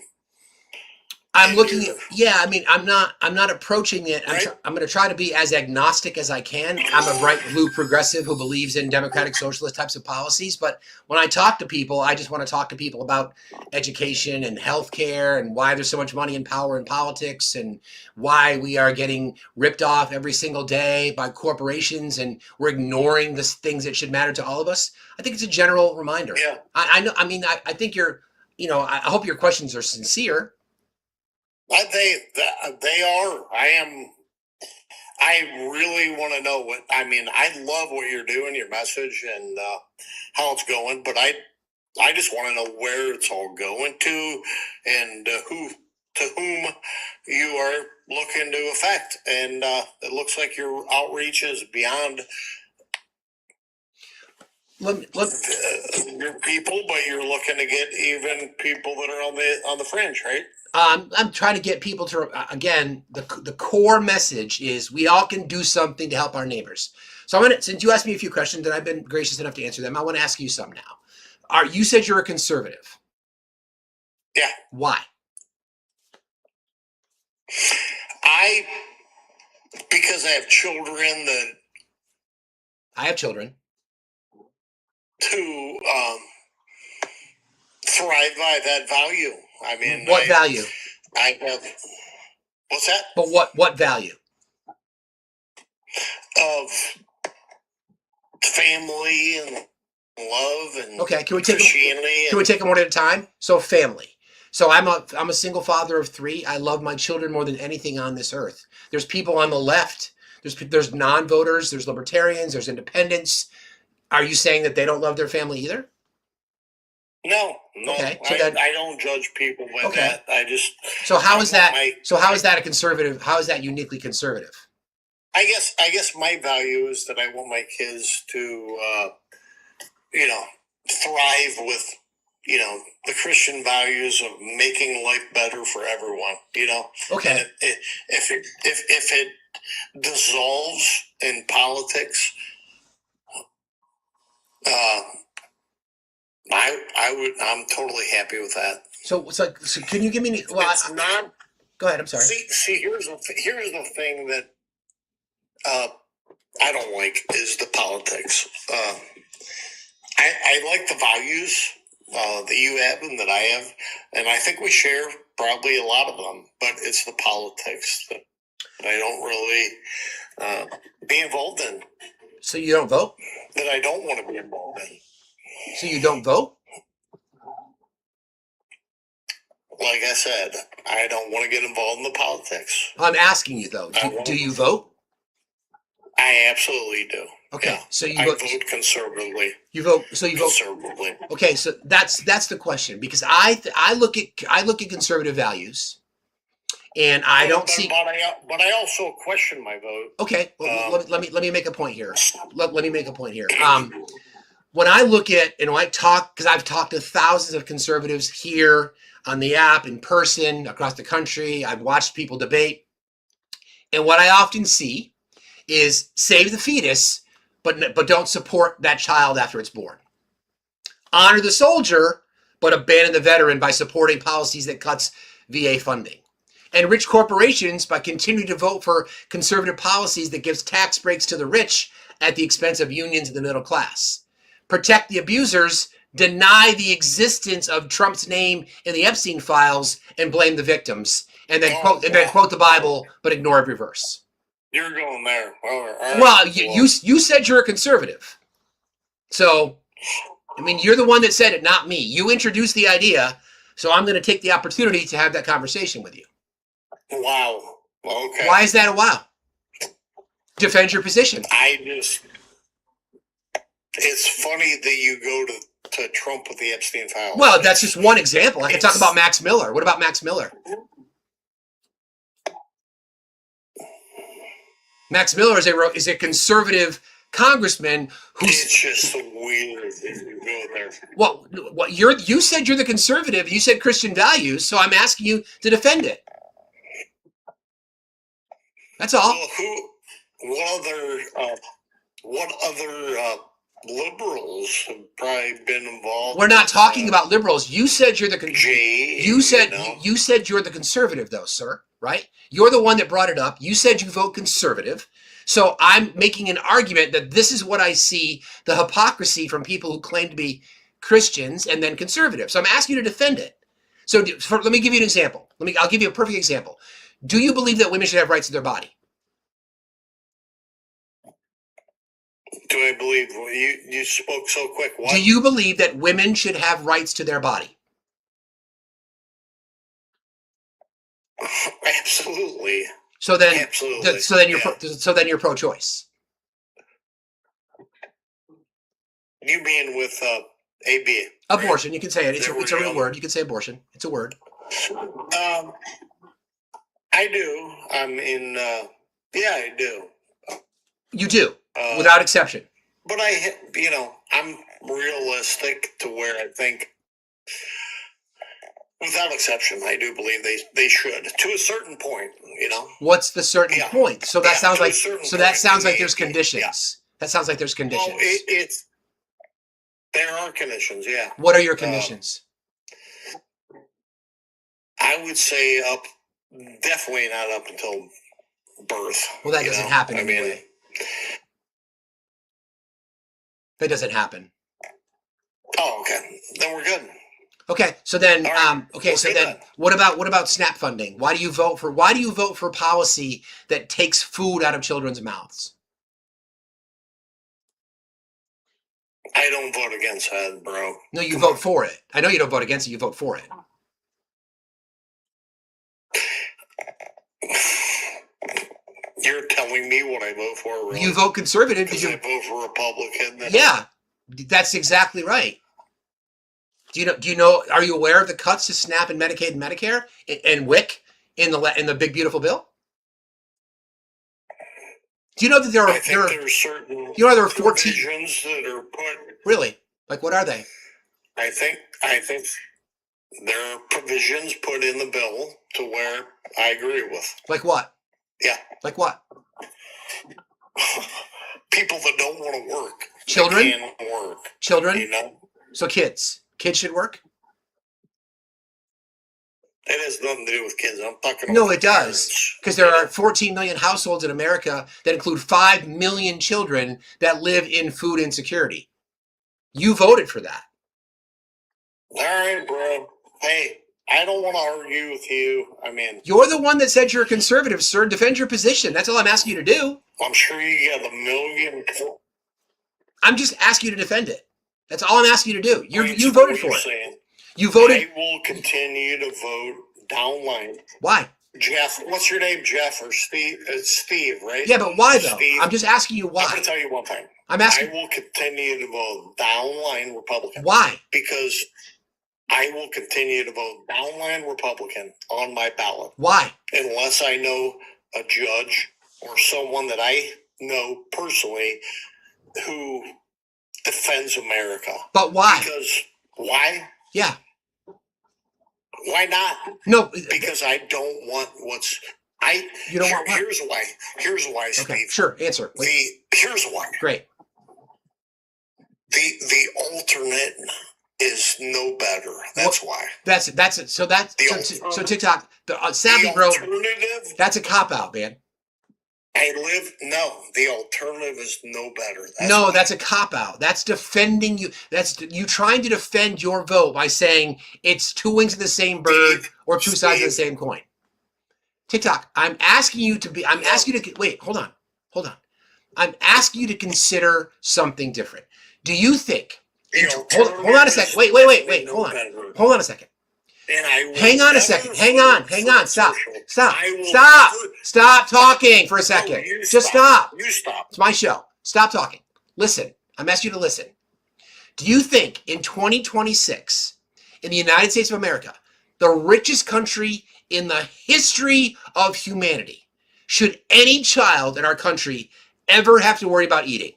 I'm looking at, yeah, I mean, I'm not approaching it. Right? I'm going to try to be as agnostic as I can. I'm a bright blue progressive who believes in democratic socialist types of policies. But when I talk to people, I just want to talk to people about education and healthcare and why there's so much money and power in politics and why we are getting ripped off every single day by corporations and we're ignoring the things that should matter to all of us. I think it's a general reminder. Yeah. I know. I mean, I think I hope your questions are sincere. They are. I really want to know what. I mean, I love what you're doing, your message, and how it's going. But I just want to know where it's all going to, and whom you are looking to affect. And it looks like your outreach is beyond your people, but you're looking to get even people that are on the fringe, right? I'm trying to get people to, again, the core message is we all can do something to help our neighbors. So since you asked me a few questions and I've been gracious enough to answer them, I want to ask you some now. You said you're a conservative. Yeah. Why? Because I have children to thrive by that value. I mean, what value? I have. What's that? But what value? Of family and love and okay. Can we Christianity? Take them one at a time? So family. So I'm a single father of 3. I love my children more than anything on this earth. There's people on the left. There's non-voters. There's libertarians. There's independents. Are you saying that they don't love their family either? No. Okay. So I don't judge people by that. I just. So how is that? How is that a conservative? How is that uniquely conservative? I guess my value is that I want my kids to, thrive with, the Christian values of making life better for everyone. Okay. And if it dissolves in politics, I'm totally happy with that. So can you give me? Well, it's not. Go ahead. I'm sorry. See, here's the thing that I don't like is the politics. I like the values that you have and that I have, and I think we share probably a lot of them. But it's the politics that I don't really be involved in. So you don't vote? That I don't want to be involved in. So you don't vote? Like I said, I don't want to get involved in the politics. I'm asking you though. Do you vote? I absolutely do. Okay, yeah. So you vote conservatively. You vote conservatively. Okay, so that's the question, because I look at conservative values, and I don't see. But I also question my vote. Okay, well, let me make a point here. Let me make a point here. When I look at and when I talk, because I've talked to thousands of conservatives here on the app, in person, across the country, I've watched people debate, and what I often see is save the fetus, but don't support that child after it's born. Honor the soldier, but abandon the veteran by supporting policies that cuts VA funding. Enrich corporations by continuing to vote for conservative policies that gives tax breaks to the rich at the expense of unions and the middle class. Protect the abusers, deny the existence of Trump's name in the Epstein files, and blame the victims, and then quote the Bible, but ignore every verse. You're going there. Well, you said you're a conservative. So, I mean, you're the one that said it, not me. You introduced the idea, so I'm going to take the opportunity to have that conversation with you. Wow. Okay. Why is that a wow? Defend your position. It's funny that you go to Trump with the Epstein files. Well, that's just one example. I could talk about Max Miller. What about Max Miller? Max Miller is a conservative congressman who's. It's just weird that you go there. Well, you said you're the conservative. You said Christian values, so I'm asking you to defend it. That's all. Well, what other liberals have probably been involved? We're not talking about liberals. You said you're the you said you're the conservative, though, sir. Right? You're the one that brought it up. You said you vote conservative. So I'm making an argument that this is what I see, the hypocrisy from people who claim to be Christians and then conservative. So I'm asking you to defend it. So let me give you an example. I'll give you a perfect example. Do you believe that women should have rights to their body? Do I believe you spoke so quick? What? Do you believe that women should have rights to their body? Absolutely. So then, absolutely. So then you're pro-choice. You mean with AB? Abortion. You can say it. It's a real word. You can say abortion. It's a word. I do. I mean, yeah, I do. You do, without exception. But I'm realistic to where I think, without exception, I do believe they should, to a certain point. What's the certain point? So that sounds like there's conditions. Yeah. That sounds like there's conditions. Well, there are conditions. Yeah. What are your conditions? I would say definitely not up until birth. Well, that doesn't happen anyway. That doesn't happen. Oh, okay. Then we're good. Okay, so then, right. What about SNAP funding? Why do you vote for policy that takes food out of children's mouths? I don't vote against that, bro. No, you vote for it. I know you don't vote against it. You vote for it. You're telling me what I vote for, really? You vote conservative because I vote for Republican. Yeah, that's exactly right. Do you know? Are you aware of the cuts to SNAP and Medicaid and Medicare and WIC in the big beautiful bill? Do you know that there are certain there are 14 provisions that are put? Really? Like what are they? I think there are provisions put in the bill to where I agree with. Like what? Yeah. Like what? People that don't want to work. Children? They can't work. Children? So kids. Kids should work? It has nothing to do with kids. I'm talking about No, it does. Because there are 14 million households in America that include 5 million children that live in food insecurity. You voted for that. All right, bro. Hey, I don't want to argue with you. I mean, you're the one that said you're a conservative, sir. Defend your position. That's all I'm asking you to do. I'm sure you got a million. I'm just asking you to defend it. That's all I'm asking you to do. You voted for it. Saying. You voted. I will continue to vote downline. Why? Jeff, what's your name, Jeff or Steve? It's Steve, right? Yeah, but why though? Steve. I'm just asking you why. I'm going to tell you one thing. I'm asking. I will continue to vote downline Republican. Why? Because I will continue to vote downline Republican on my ballot. Why? Unless I know a judge or someone that I know personally who defends America. But why? Because why? Yeah. Why not? No. Because I don't want You don't want what? Here's why. Here's why, Steve. Okay, sure. Answer. Here's why. Great. The alternate is no better. That's why. That's it. So TikTok, Savvy Bro. That's a cop out, man. The alternative is no better. That's a cop out. That's defending you. That's you trying to defend your vote by saying it's two wings of the same bird or two sides of the same coin. TikTok, I'm asking you to wait, hold on. I'm asking you to consider something different. Do you think, hold on a second. Wait. Hold on a second. And I will Hang on a never second. vote Hang on. for Stop. social. Stop. I will Stop. never- Stop talking for a No, second. you Just stop. You stop. It's my show. Stop talking. Listen. I'm asking you to listen. Do you think in 2026, in the United States of America, the richest country in the history of humanity, should any child in our country ever have to worry about eating?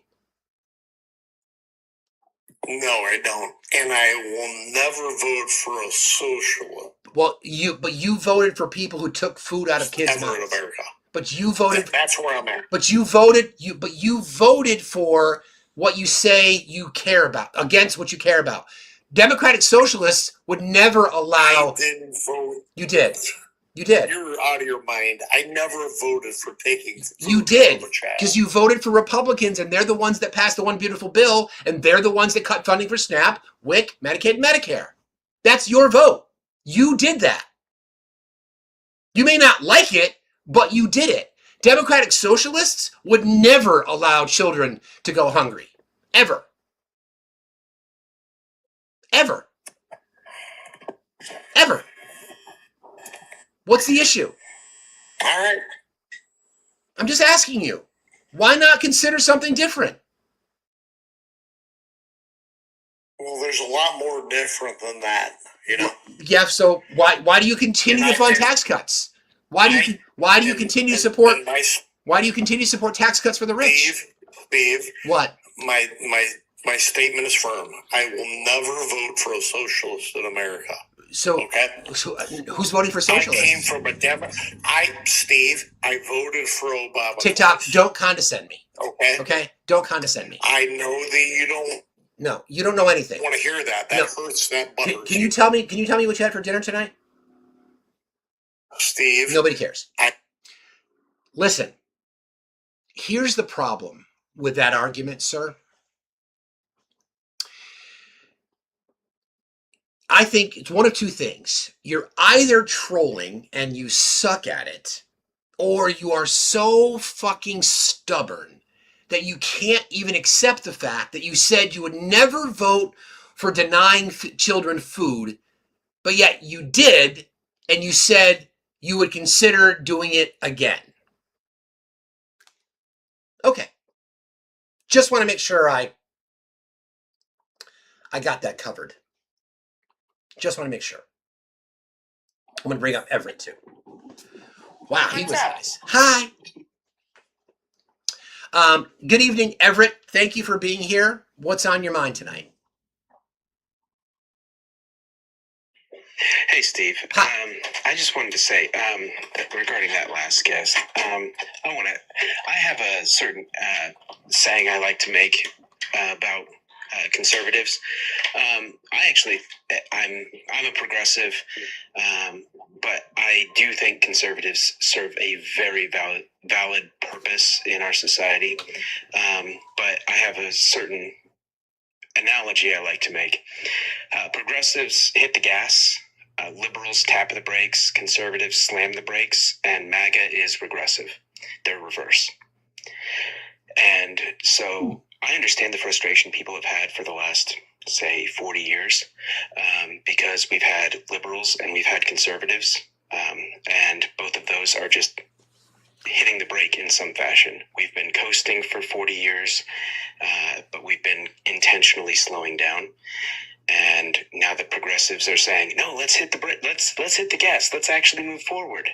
No, I don't. And I will never vote for a socialist Well, you voted for people who took food out of kids' ever in mouths. America. But you voted. That's where I'm at. But you voted for what you say you care about, against what you care about. Democratic socialists would never allow. I didn't vote. You did. You did. You're out of your mind. I never voted for taking food You did, out of a child. because you voted for Republicans, and they're the ones that passed the one beautiful bill, and they're the ones that cut funding for SNAP, WIC, Medicaid, Medicare. That's your vote. You did that. You may not like it, but you did it. Democratic socialists would never allow children to go hungry. Ever. Ever. Ever. What's the issue? All right. I'm just asking you. Why not consider something different? Well, there's a lot more different than that, you know. Yeah, so why do you continue to fund tax cuts? Why do you continue to support tax cuts for the rich? Steve, What? my statement is firm. I will never vote for a socialist in America. So, Okay. so who's voting for I came socialists? from a Steve, I voted for Obama. TikTok, don't condescend me. Okay. Okay? Don't condescend me. I know that you don't No, you don't know anything. want to hear that. That hurts. That butters. Can you tell me what you had for dinner tonight? Steve? Nobody cares. Listen, here's the problem with that argument, sir. I think it's one of two things. You're either trolling and you suck at it, or you are so fucking stubborn that you can't even accept the fact that you said you would never vote for denying children food, but yet you did, and you said you would consider doing it again. Okay. Just want to make sure I got that covered. Just want to make sure. I'm going to bring up Everett too. Wow, he was nice. Hi. Good evening, Everett. Thank you for being here. What's on your mind tonight? Hey, Steve. Hi. I just wanted to say, regarding that last guest, I have a certain saying I like to make about conservatives. I'm a progressive, but I do think conservatives serve a very valid purpose in our society. But I have a certain analogy I like to make. Progressives hit the gas, liberals tap the brakes, conservatives slam the brakes, and MAGA is regressive. They're reverse. And so I understand the frustration people have had for the last, say, 40 years, because we've had liberals and we've had conservatives, and both of those are just hitting the brake in some fashion. We've been coasting for 40 years, but we've been intentionally slowing down. And now the progressives are saying, no, let's hit the brake. Let's hit the gas. Let's actually move forward.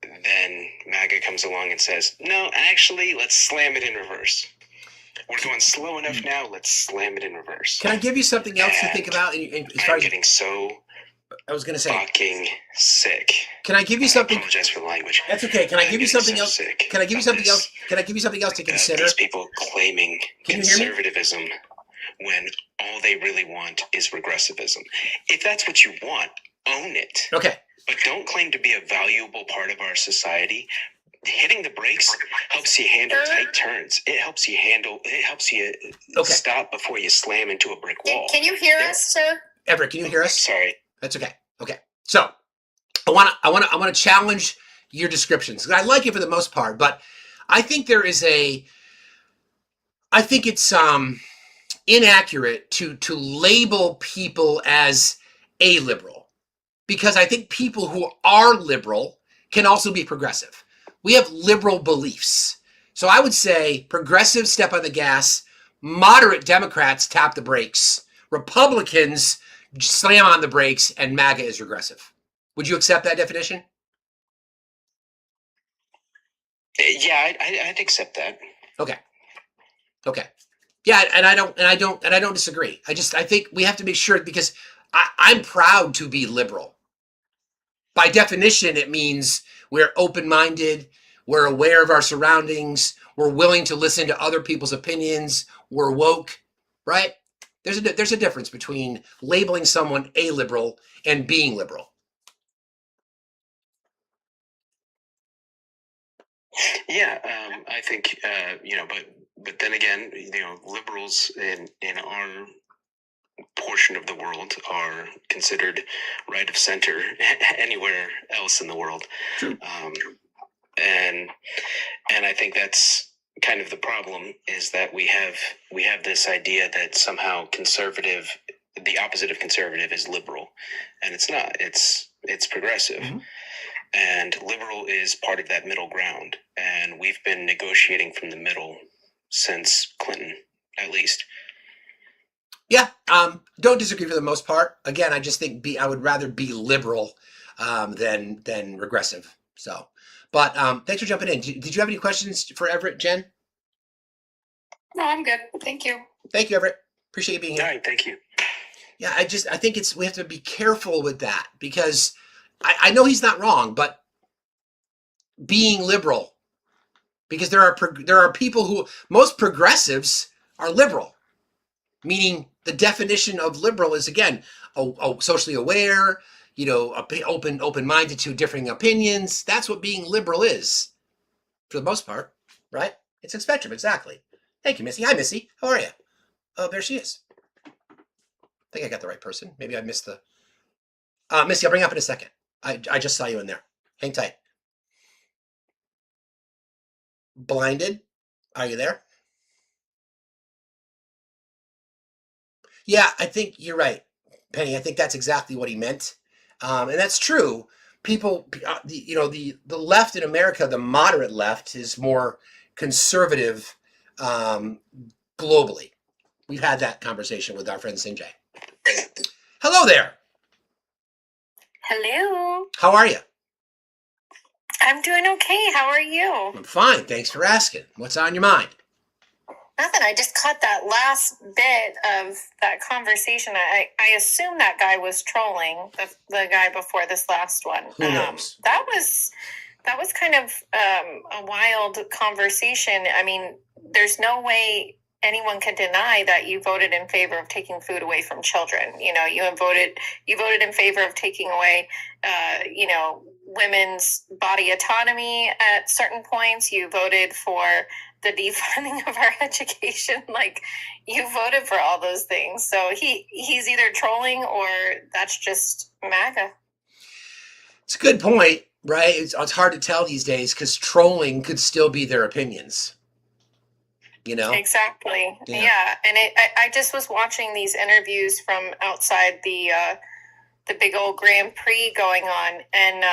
Then MAGA comes along and says, no, actually, let's slam it in reverse. We're going slow enough now. Let's slam it in reverse. Can I give you something else to think about? I'm getting so fucking sick. Can I give you something? I apologize for the language. That's okay. Can I give you something else? Sick Can I give you something else? Can I give you something else to consider? These people claiming Can you hear me? conservatism when all they really want is regressivism. If that's what you want, own it. Okay. But don't claim to be a valuable part of our society. Hitting the brakes helps you handle tight turns. It helps you stop before you slam into a brick wall. Can you hear us, sir? Everett, can you hear us? Sorry. That's okay. Okay. So I want to challenge your descriptions. I like it for the most part, but I think it's inaccurate to label people as a liberal. because I think people who are liberal can also be progressive. We have liberal beliefs. So I would say progressives step on the gas, moderate Democrats tap the brakes, Republicans slam on the brakes, and MAGA is regressive. Would you accept that definition? Yeah, I'd accept that. Okay. Yeah, and I don't disagree. I think we have to make sure, because I'm proud to be liberal. By definition, it means we're open-minded, we're aware of our surroundings, we're willing to listen to other people's opinions, we're woke, right? There's a difference between labeling someone a liberal and being liberal. Yeah, I think but then again, liberals in our portion of the world are considered right of center anywhere else in the world. True. And I think that's kind of the problem, is that we have this idea that somehow conservative, the opposite of conservative, is liberal, and it's not. It's progressive. Mm-hmm. And liberal is part of that middle ground, and we've been negotiating from the middle since Clinton, at least. Yeah, don't disagree for the most part. Again, I just think I would rather be liberal than regressive. So, but thanks for jumping in. Did you have any questions for Everett, Jen? No, I'm good. Thank you. Thank you, Everett. Appreciate you being here. All right, thank you. Yeah, I think we have to be careful with that, because I know he's not wrong, but being liberal, because there are people who, most progressives are liberal, meaning the definition of liberal is, again, socially aware, open-minded to differing opinions. That's what being liberal is, for the most part, right? It's a spectrum, exactly. Thank you, Missy. Hi, Missy. How are you? Oh, there she is. I think I got the right person. Maybe I missed the... Missy, I'll bring you up in a second. I just saw you in there. Hang tight. Blinded, are you there? Yeah, I think you're right, Penny. I think that's exactly what he meant, and that's true. People, the left in America, the moderate left, is more conservative globally. We've had that conversation with our friend Sinjay. Hello there. Hello. How are you? I'm doing okay. How are you? I'm fine. Thanks for asking. What's on your mind? Nothing. I just caught that last bit of that conversation. I assume that guy was trolling, the guy before this last one. Who knows? That was kind of a wild conversation. I mean, there's no way anyone can deny that you voted in favor of taking food away from children. You voted in favor of taking away, women's body autonomy at certain points. You voted for the defunding of our education. Like, you voted for all those things. So he's either trolling or that's just MAGA. It's a good point, right? It's hard to tell these days, because trolling could still be their opinions. Exactly. Yeah. And I just was watching these interviews from outside the big old Grand Prix going on, and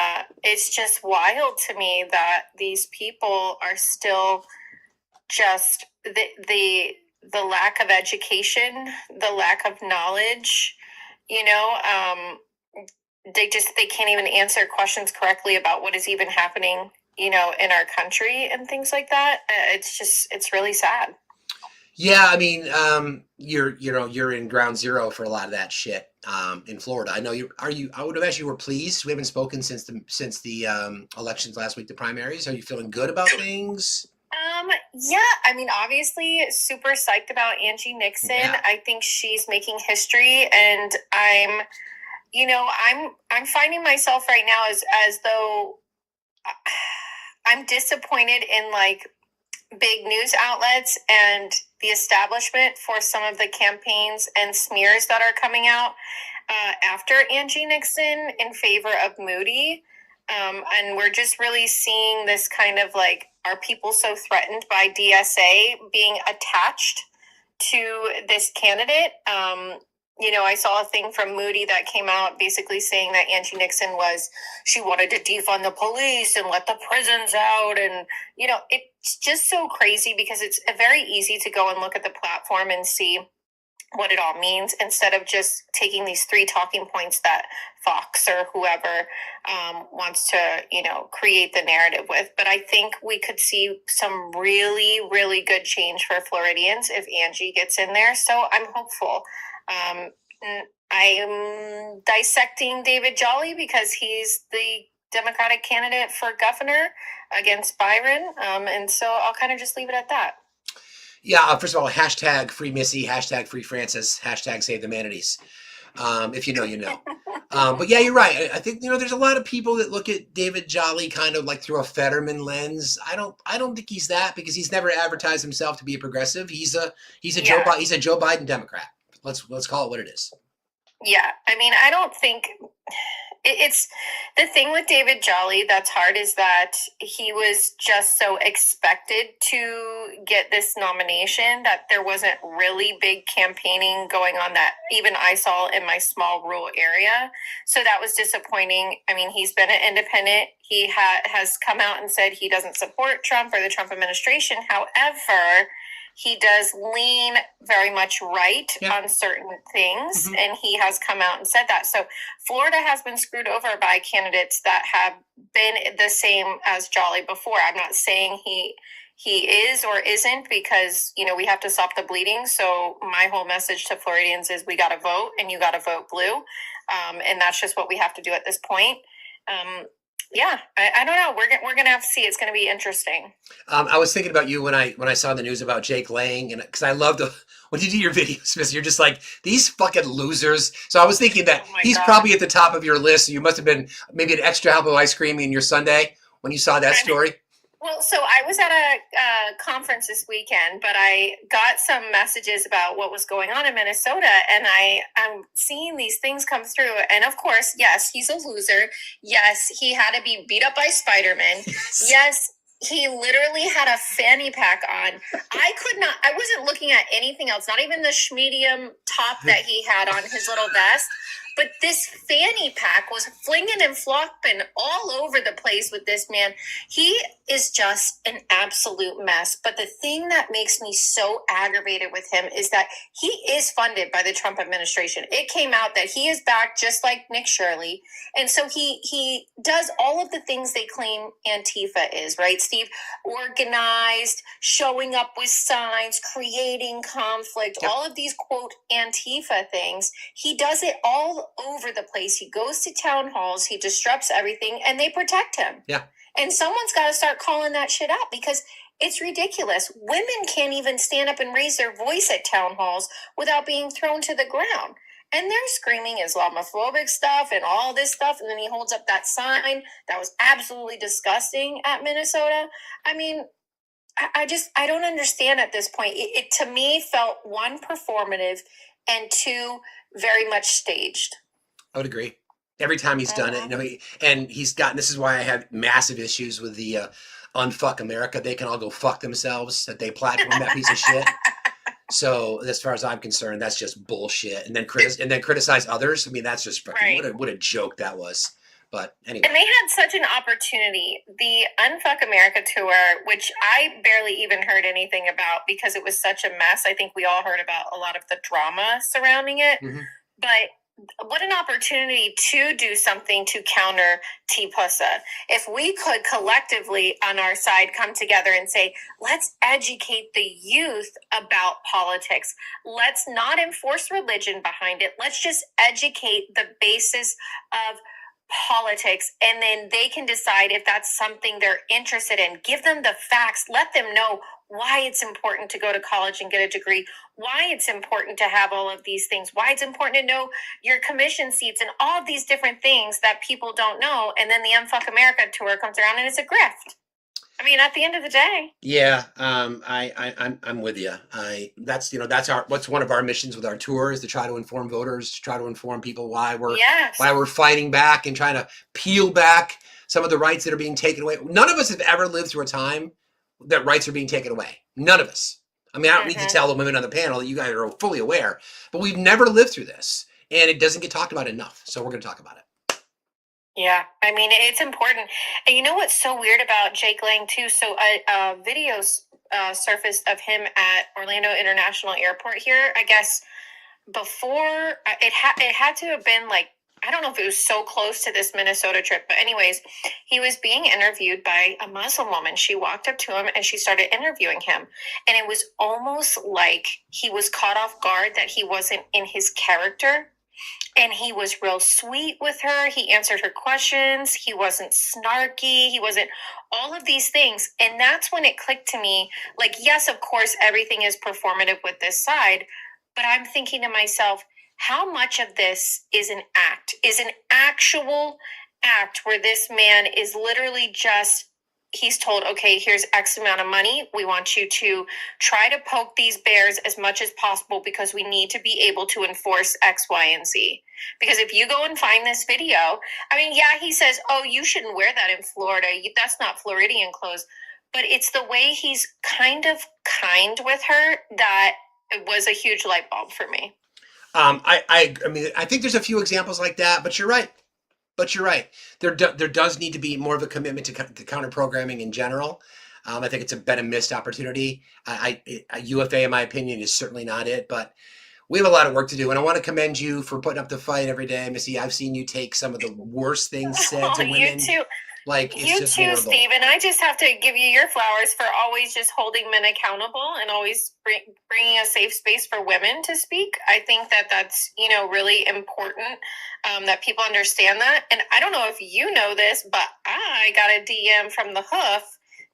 it's just wild to me that these people are still just the lack of education, the lack of knowledge. They can't even answer questions correctly about what is even happening, in our country and things like that. It's really sad. Yeah, I mean, you're in ground zero for a lot of that shit in Florida. I know I would imagine you were pleased. We haven't spoken since the elections last week, the primaries. Are you feeling good about things? Yeah, I mean, obviously super psyched about Angie Nixon. Yeah. I think she's making history, and I'm finding myself right now as though I'm disappointed in, like, big news outlets and the establishment for some of the campaigns and smears that are coming out after Angie Nixon in favor of Moody. And we're just really seeing this kind of, like, are people so threatened by DSA being attached to this candidate? I saw a thing from Moody that came out basically saying that Angie Nixon she wanted to defund the police and let the prisons out. And, it's just so crazy because it's very easy to go and look at the platform and see what it all means instead of just taking these 3 talking points that Fox or whoever wants to, create the narrative with. But I think we could see some really, really good change for Floridians if Angie gets in there. So I'm hopeful. I am dissecting David Jolly because he's the Democratic candidate for governor against Byron. And so I'll kind of just leave it at that. Yeah, first of all, hashtag free Missy, hashtag free Francis, hashtag save the manatees. If you know, you know. But yeah, you're right. I think, there's a lot of people that look at David Jolly kind of like through a Fetterman lens. I don't think he's that because he's never advertised himself to be a progressive. He's a Joe Biden Democrat. Let's call it what it is. Yeah. I mean, I don't think it's the thing with David Jolly that's hard is that he was just so expected to get this nomination that there wasn't really big campaigning going on that even I saw in my small rural area. So that was disappointing. I mean, he's been an independent. He has come out and said he doesn't support Trump or the Trump administration. However, he does lean very much right on certain things, and he has come out and said that. So Florida has been screwed over by candidates that have been the same as Jolly before. I'm not saying he is or isn't because, we have to stop the bleeding. So my whole message to Floridians is we got to vote and you got to vote blue. And that's just what we have to do at this point. Yeah, I don't know. We're gonna have to see. It's gonna be interesting. I was thinking about you when I saw the news about Jake Lang, and because I loved when you do your videos, Miss, you're just like these fucking losers. So I was thinking that he's probably at the top of your list. You must have been maybe an extra help of ice cream in your sundae when you saw that story. Well, so I was at a conference this weekend, but I got some messages about what was going on in Minnesota, and I'm seeing these things come through. And of course, yes, he's a loser. Yes, he had to be beat up by Spider-Man. Yes, he literally had a fanny pack on. I wasn't looking at anything else, not even the schmedium top that he had on his little vest. But this fanny pack was flinging and flopping all over the place with this man. He is just an absolute mess. But the thing that makes me so aggravated with him is that he is funded by the Trump administration. It came out that he is back just like Nick Shirley. And so he does all of the things they claim Antifa is, right, Steve? Organized, showing up with signs, creating conflict, all of these, quote, Antifa things. He does it all over the place. He goes to town halls, he disrupts everything, and they protect him. Yeah. And someone's got to start calling that shit out because it's ridiculous. Women can't even stand up and raise their voice at town halls without being thrown to the ground. And they're screaming Islamophobic stuff and all this stuff. And then he holds up that sign that was absolutely disgusting at Minnesota. I mean, I don't understand at this point. It to me felt one, performative, and two, very much staged. I would agree. Every time he's done it, and he's gotten, this is why I have massive issues with the Unfuck America. They can all go fuck themselves, that they platform that piece of shit. So as far as I'm concerned, that's just bullshit. And then criticize others. I mean, that's just fucking, what a joke that was. But anyway. And they had such an opportunity. The Unfuck America tour, which I barely even heard anything about because it was such a mess. I think we all heard about a lot of the drama surrounding it. Mm-hmm. But what an opportunity to do something to counter T-Pussa. If we could collectively on our side come together and say, let's educate the youth about politics. Let's not enforce religion behind it. Let's just educate the basis of politics, and then they can decide if that's something they're interested in. Give them the facts. Let them know why it's important to go to college and get a degree, why it's important to have all of these things, why it's important to know your commission seats and all of these different things that people don't know. And then the Unfuck America tour comes around and it's a grift. I mean, at the end of the day. Yeah, I'm with you. That's what's one of our missions with our tour is to try to inform voters, to try to inform people why we're fighting back and trying to peel back some of the rights that are being taken away. None of us have ever lived through a time that rights are being taken away. None of us. I mean, I don't need to tell the women on the panel that you guys are fully aware, but we've never lived through this, and it doesn't get talked about enough. So we're going to talk about it. Yeah, I mean, it's important. And you know what's so weird about Jake Lang, too? So videos surfaced of him at Orlando International Airport here, I guess, before it had to have been like, I don't know if it was so close to this Minnesota trip, but anyways, he was being interviewed by a Muslim woman. She walked up to him and she started interviewing him. And it was almost like he was caught off guard that he wasn't in his character. And he was real sweet with her. He answered her questions. He wasn't snarky. He wasn't all of these things. And that's when it clicked to me. Like, yes, of course, everything is performative with this side. But I'm thinking to myself, how much of this is an act, is an actual act where this man is literally just, he's told, okay, here's X amount of money. We want you to try to poke these bears as much as possible because we need to be able to enforce X, Y, and Z. Because if you go and find this video, I mean, yeah, he says, oh, you shouldn't wear that in Florida. That's not Floridian clothes. But it's the way he's kind with her that it was a huge light bulb for me. I mean, I think there's a few examples like that, but you're right. There does need to be more of a commitment to counter programming in general. I think it's been a missed opportunity. UFA, in my opinion, is certainly not it, but we have a lot of work to do. And I want to commend you for putting up the fight every day, Missy. I've seen you take some of the worst things said to women. You too. Like, it's you just too, horrible. Steve. And I just have to give you your flowers for always just holding men accountable and always bringing a safe space for women to speak. I think that that's, really important that people understand that. And I don't know if you know this, but I got a DM from the Hoof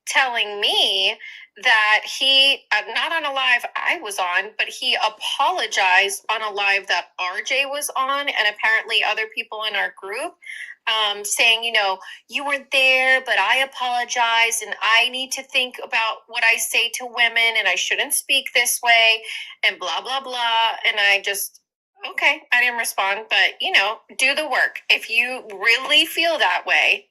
telling me that he, not on a live I was on, but he apologized on a live that RJ was on and apparently other people in our group. Saying, you weren't there, but I apologize and I need to think about what I say to women and I shouldn't speak this way and blah, blah, blah. And I just, okay, I didn't respond, but, do the work. If you really feel that way,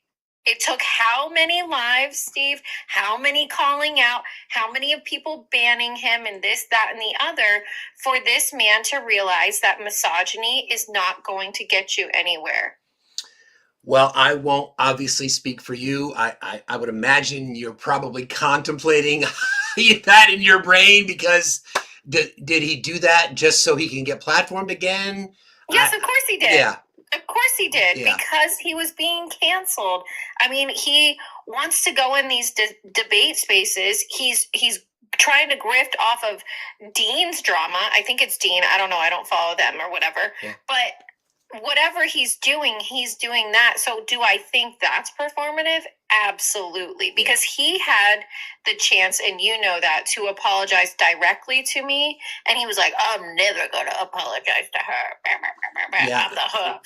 it took how many lives, Steve, how many calling out, how many of people banning him and this, that, and the other for this man to realize that misogyny is not going to get you anywhere. Well, I won't obviously speak for you. I would imagine you're probably contemplating that in your brain because did he do that just so he can get platformed again? Yes, of course he did. Yeah. Of course he did, because he was being canceled. I mean, he wants to go in these debate spaces. He's trying to grift off of Dean's drama. I think it's Dean. I don't know. I don't follow them or whatever. Yeah. But whatever he's doing that. So do I think that's performative? Absolutely. Because he had the chance, and that, to apologize directly to me. And he was like, I'm never going to apologize to her. Yeah. I'm the Hoof.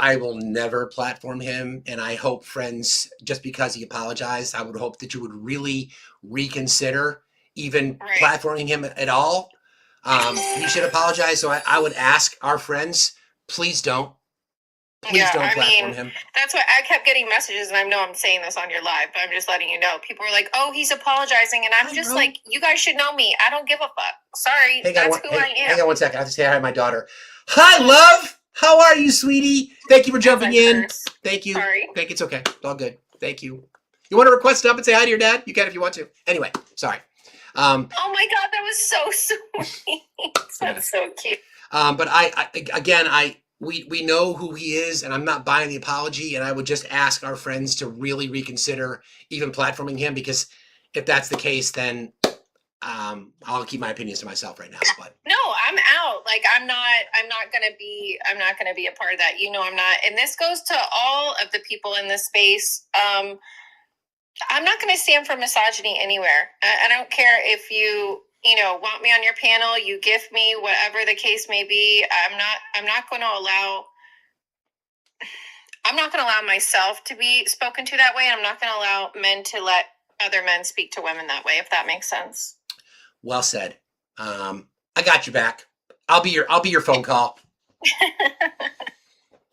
I will never platform him. And I hope, friends, just because he apologized, I would hope that you would really reconsider even platforming him at all. He should apologize. So I would ask our friends, please don't. Please don't platform him. That's why I kept getting messages, and I know I'm saying this on your live, but I'm just letting you know. People are like, oh, he's apologizing, and I'm just like, you guys should know me. I don't give a fuck. Sorry, that's who I am. Hang on 1 second. I have to say hi to my daughter. Hi, love. How are you, sweetie? Thank you for jumping in. Thank you. Sorry. Thank you. It's okay. It's all good. Thank you. You want to request up and say hi to your dad? You can if you want to. Anyway, sorry. Oh my God, that was so sweet. That's so cute. But we know who he is, and I'm not buying the apology, and I would just ask our friends to really reconsider even platforming him, because if that's the case, then I'll keep my opinions to myself right now. But no, I'm out. Like, I'm not gonna be a part of that. I'm not. And this goes to all of the people in this space. I'm not going to stand for misogyny anywhere. I don't care if you want me on your panel, you gift me, whatever the case may be. I'm not going to allow myself to be spoken to that way. And I'm not going to allow men to let other men speak to women that way, if that makes sense. Well said. I got your back. I'll be your phone call.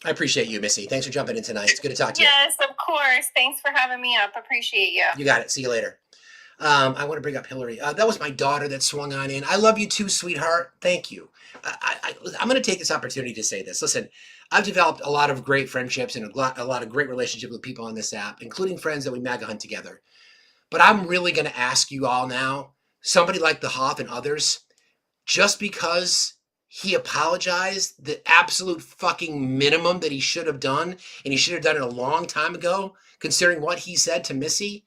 I appreciate you, Missy. Thanks for jumping in tonight. It's good to talk to you. Yes, of course. Thanks for having me up. Appreciate you. You got it. See you later. I want to bring up Hillary. That was my daughter that swung on in. I love you too, sweetheart. Thank you. I'm going to take this opportunity to say this. Listen, I've developed a lot of great friendships and a lot of great relationships with people on this app, including friends that we MAGA hunt together. But I'm really going to ask you all now, somebody like the Hoff and others, just because he apologized the absolute fucking minimum that he should have done, and he should have done it a long time ago, considering what he said to Missy,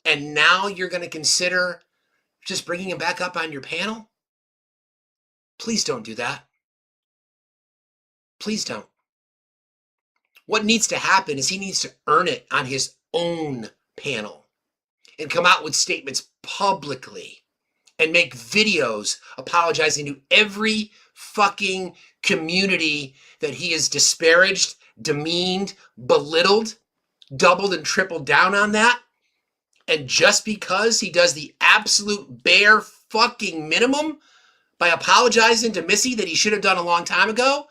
and now you're going to consider just bringing him back up on your panel? Please don't do that. Please don't. What needs to happen is he needs to earn it on his own panel and come out with statements publicly and make videos apologizing to every fucking community that he has disparaged, demeaned, belittled, doubled and tripled down on that. And just because he does the absolute bare fucking minimum by apologizing to Missy that he should have done a long time ago,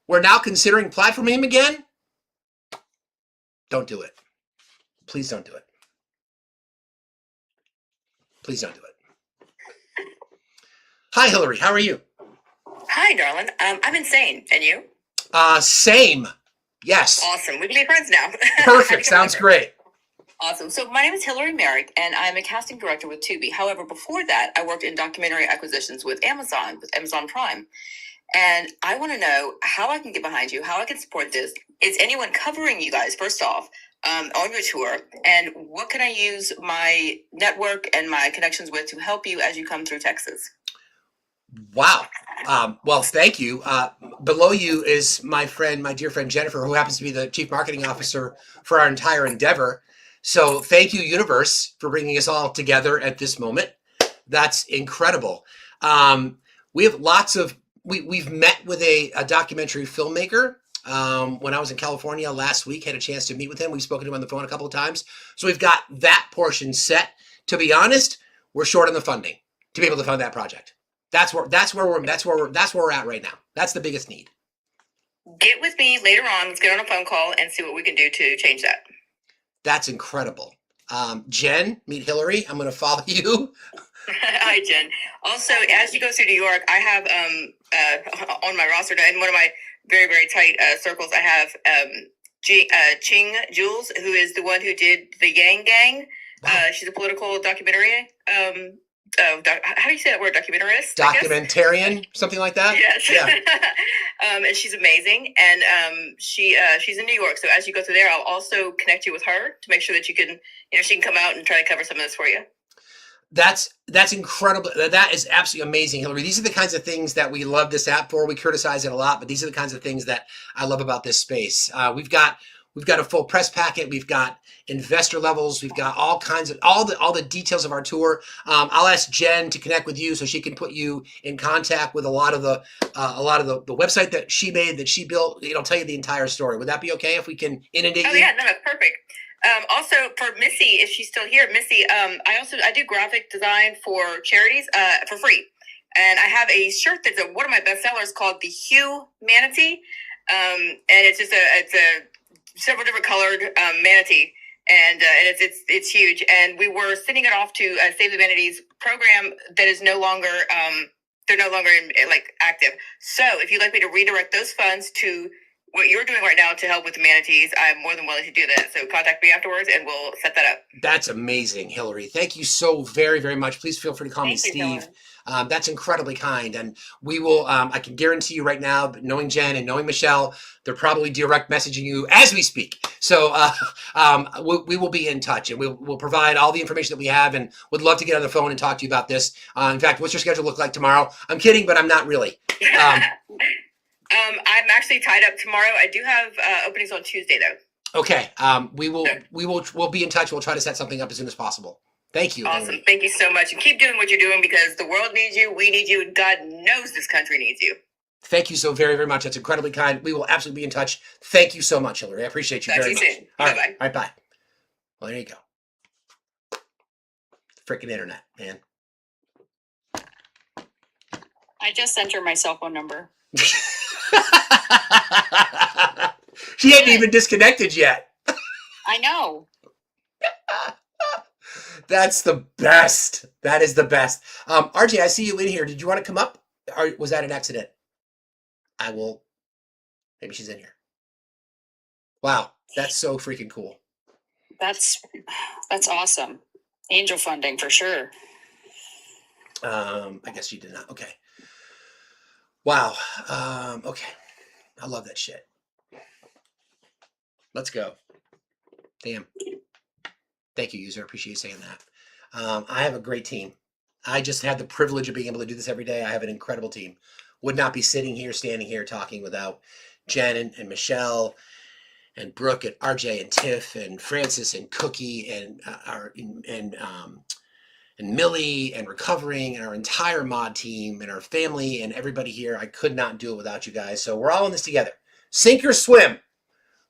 we're now considering platforming him again? Don't do it. Please don't do it. Please don't do it. Hi, Hillary. How are you? Hi, darling. I'm insane. And you? Same. Yes. Awesome. We can be friends now. Perfect. Sounds great. Awesome. So my name is Hillary Merrick, and I'm a casting director with Tubi. However, before that, I worked in documentary acquisitions with Amazon Prime. And I want to know how I can get behind you, how I can support this. Is anyone covering you guys, first off, on your tour? And what can I use my network and my connections with to help you as you come through Texas? Wow. Well, thank you. Below you is my dear friend Jennifer, who happens to be the chief marketing officer for our entire endeavor. So thank you, universe, for bringing us all together at this moment. That's incredible. We have we've met with a documentary filmmaker. When I was in California last week, had a chance to meet with him. We've spoken to him on the phone a couple of times. So we've got that portion set. To be honest, we're short on the funding to be able to fund that project. That's where we're at right now. That's the biggest need. Get with me later on. Let's get on a phone call and see what we can do to change that. That's incredible. Jen, meet Hillary. I'm going to follow you. Hi, Jen. Also, as you go through New York, I have on my roster, in one of my very, very tight circles, I have Ching Jules, who is the one who did the Yang Gang. Wow. She's a political documentary. How do you say that word? Documentarist? Documentarian, something like that? Yes. Yeah. And she's amazing. And she's in New York. So as you go through there, I'll also connect you with her to make sure that she can come out and try to cover some of this for you. That's incredible. That is absolutely amazing, Hillary. These are the kinds of things that we love this app for. We criticize it a lot, but these are the kinds of things that I love about this space. We've got a full press packet. We've got investor levels. We've got all the details of our tour. I'll ask Jen to connect with you so she can put you in contact with a lot of the website that she made, that she built. Tell you the entire story. Would that be okay if we can inundate you? Oh yeah, no, that's perfect. Also for Missy, if she's still here, Missy, I do graphic design for charities for free, and I have a shirt that's one of my best sellers called the Hue Manatee, and it's just a several different colored manatee, and it's huge. And we were sending it off to Save the Manatees program that is no longer they're no longer active. So if you'd like me to redirect those funds to what you're doing right now to help with the manatees, I'm more than willing to do that. So contact me afterwards and we'll set that up. That's amazing, Hillary. Thank you so very, very much. Please feel free to call me Steve. That's incredibly kind. And we will, I can guarantee you right now, but knowing Jen and knowing Michelle, they're probably direct messaging you as we speak. So we will be in touch, and we'll provide all the information that we have, and would love to get on the phone and talk to you about this. In fact, what's your schedule look like tomorrow? I'm kidding, but I'm not really. I'm actually tied up tomorrow. I do have openings on Tuesday though. Okay. We'll be in touch. We'll try to set something up as soon as possible. Thank you. Awesome. Hillary. Thank you so much. And keep doing what you're doing, because the world needs you. We need you. And God knows this country needs you. Thank you so very, very much. That's incredibly kind. We will absolutely be in touch. Thank you so much, Hillary. I appreciate you very much. Soon. All Bye-bye. right. All right. Bye. Well, there you go. Freaking internet, man. I just sent her my cell phone number. She hadn't even disconnected yet. I know. That's the best. That is the best. RJ, I see you in here. Did you want to come up? Or was that an accident? I will. Maybe she's in here. Wow, that's so freaking cool. That's awesome. Angel funding for sure. I guess you did not. Okay. Wow. Okay. I love that shit. Let's go. Damn. Thank you, user. Appreciate you saying that. I have a great team. I just had the privilege of being able to do this every day. I have an incredible team. Would not be sitting here, standing here, talking without Jen and Michelle and Brooke and RJ and Tiff and Francis and Cookie and Millie and Recovering and our entire mod team and our family and everybody here. I could not do it without you guys. So we're all in this together. Sink or swim.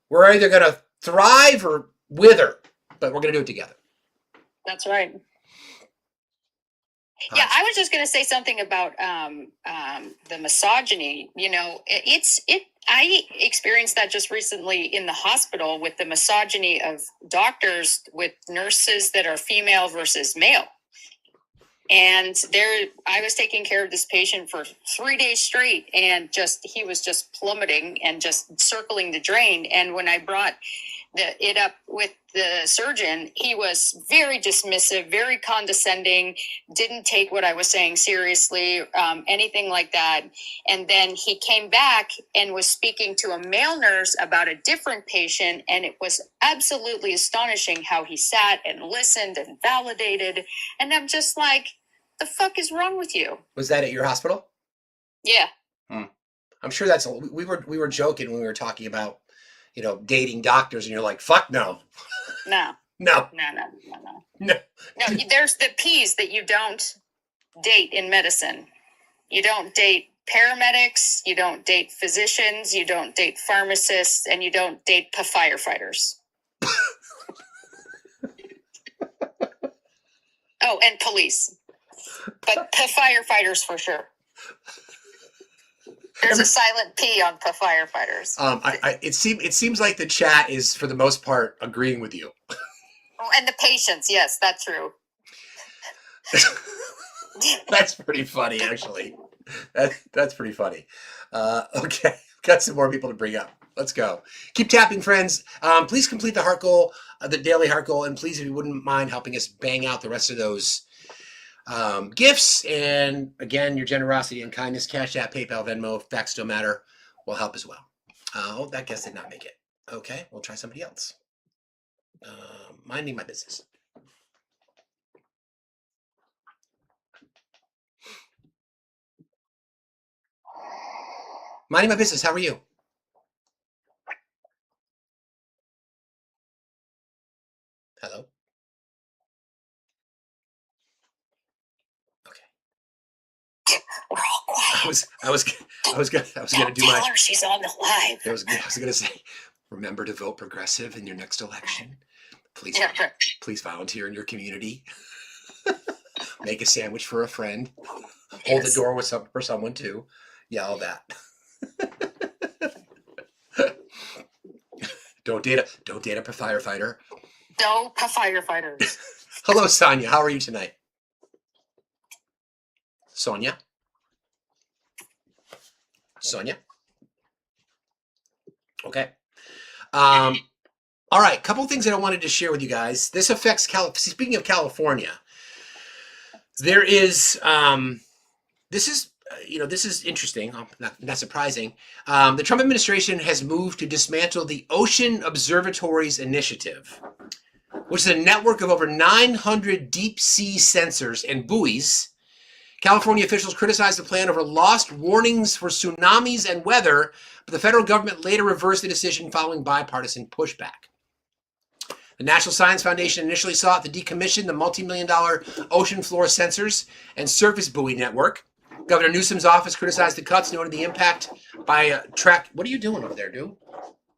We're either going to thrive or wither, but we're going to do it together. That's right. Yeah, I was just going to say something about the misogyny. You know, I experienced that just recently in the hospital with the misogyny of doctors with nurses that are female versus male. And I was taking care of this patient for 3 days straight, and he was just plummeting and just circling the drain. And when I brought it up with the surgeon, he was very dismissive, very condescending, didn't take what I was saying seriously, anything like that. And then he came back and was speaking to a male nurse about a different patient, and it was absolutely astonishing how he sat and listened and validated. And I'm just like, the fuck is wrong with you? Was that at your hospital? Yeah. I'm sure we were joking when we were talking about, dating doctors, and you're like, fuck no. No. No. No, there's the P's that you don't date in medicine. You don't date paramedics, you don't date physicians, you don't date pharmacists, and you don't date firefighters. Oh, and police. But firefighters for sure. There's a silent P on firefighters. It seems like the chat is, for the most part, agreeing with you. Oh, and the patients, yes, that's true. That's pretty funny, actually. That's pretty funny. Okay, got some more people to bring up. Let's go. Keep tapping, friends. Please complete the heart goal, the daily heart goal, and please, if you wouldn't mind helping us bang out the rest of those gifts. And again, your generosity and kindness, Cash App, PayPal, Venmo, facts don't matter, will help as well. That guest did not make it. Okay, we'll try somebody else. Minding my business. Minding my business. How are you? Hello. Okay. We're all quiet. I was gonna do my. Tell her she's on the live. I was gonna say, remember to vote progressive in your next election. Please, please volunteer in your community. Make a sandwich for a friend. Hold the door for someone too. Yeah, all that. Don't date a firefighter. No firefighters. Hello, Sonia. How are you tonight? Sonia? Okay. All right. Couple things that I wanted to share with you guys. This affects speaking of California, there is this is interesting, not surprising. The Trump administration has moved to dismantle the Ocean Observatories Initiative, which is a network of over 900 deep sea sensors and buoys. California officials criticized the plan over lost warnings for tsunamis and weather, but the federal government later reversed the decision following bipartisan pushback. The National Science Foundation initially sought to decommission the multi-million-dollar ocean floor sensors and surface buoy network. Governor Newsom's office criticized the cuts, noting the impact by what are you doing over there, dude?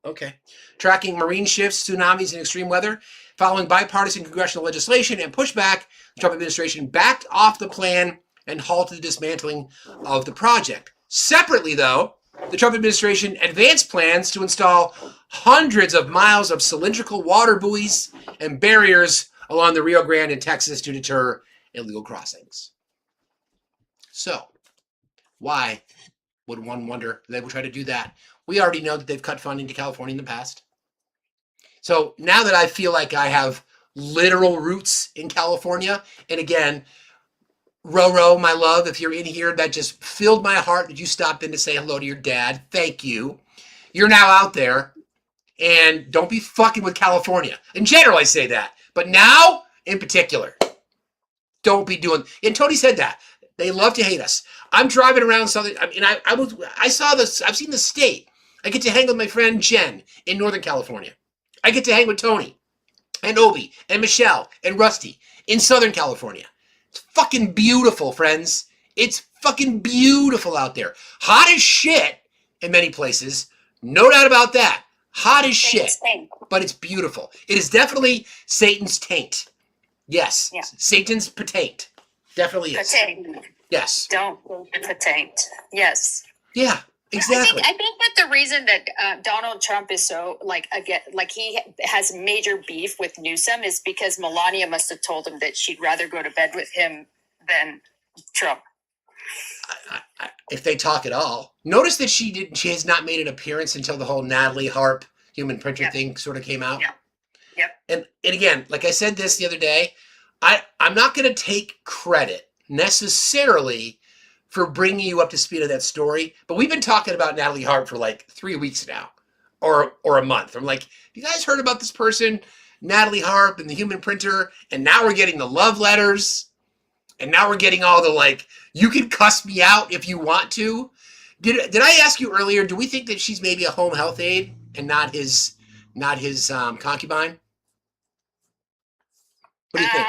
Okay. Tracking marine shifts, tsunamis, and extreme weather. Following bipartisan congressional legislation and pushback, the Trump administration backed off the plan and halted the dismantling of the project. Separately, though, the Trump administration advanced plans to install hundreds of miles of cylindrical water buoys and barriers along the Rio Grande in Texas to deter illegal crossings. So, why would one wonder they would try to do that? We already know that they've cut funding to California in the past. So now that I feel like I have literal roots in California, and again, Roro, my love, if you're in here, that just filled my heart that you stopped in to say hello to your dad. Thank you. You're now out there, and don't be fucking with California. In general, I say that. But now, in particular, don't be doing. And Tony said that. They love to hate us. I'm driving around Southern. I mean, I saw this. I've seen the state. I get to hang with my friend Jen in Northern California. I get to hang with Tony and Obi and Michelle and Rusty in Southern California. It's fucking beautiful, friends. It's fucking beautiful out there. Hot as shit in many places. No doubt about that. Hot as shit. But it's beautiful. It is definitely Satan's taint. Yes. Yeah. Satan's taint. Definitely is. Patain. Yes. Don't taint. Yes. Yeah. Exactly. I think that the reason that Donald Trump is so he has major beef with Newsom is because Melania must have told him that she'd rather go to bed with him than Trump. If they talk at all, notice that she has not made an appearance until the whole Natalie Harp human printer thing sort of came out. Yeah. Yep. And again, like I said this the other day, I'm not going to take credit necessarily for bringing you up to speed of that story, but we've been talking about Natalie Harp for like 3 weeks now, or a month. I'm like, you guys heard about this person, Natalie Harp and the human printer? And now we're getting the love letters, and now we're getting all the like, you can cuss me out if you want to. Did I ask you earlier? Do we think that she's maybe a home health aide and not his concubine? What do you think?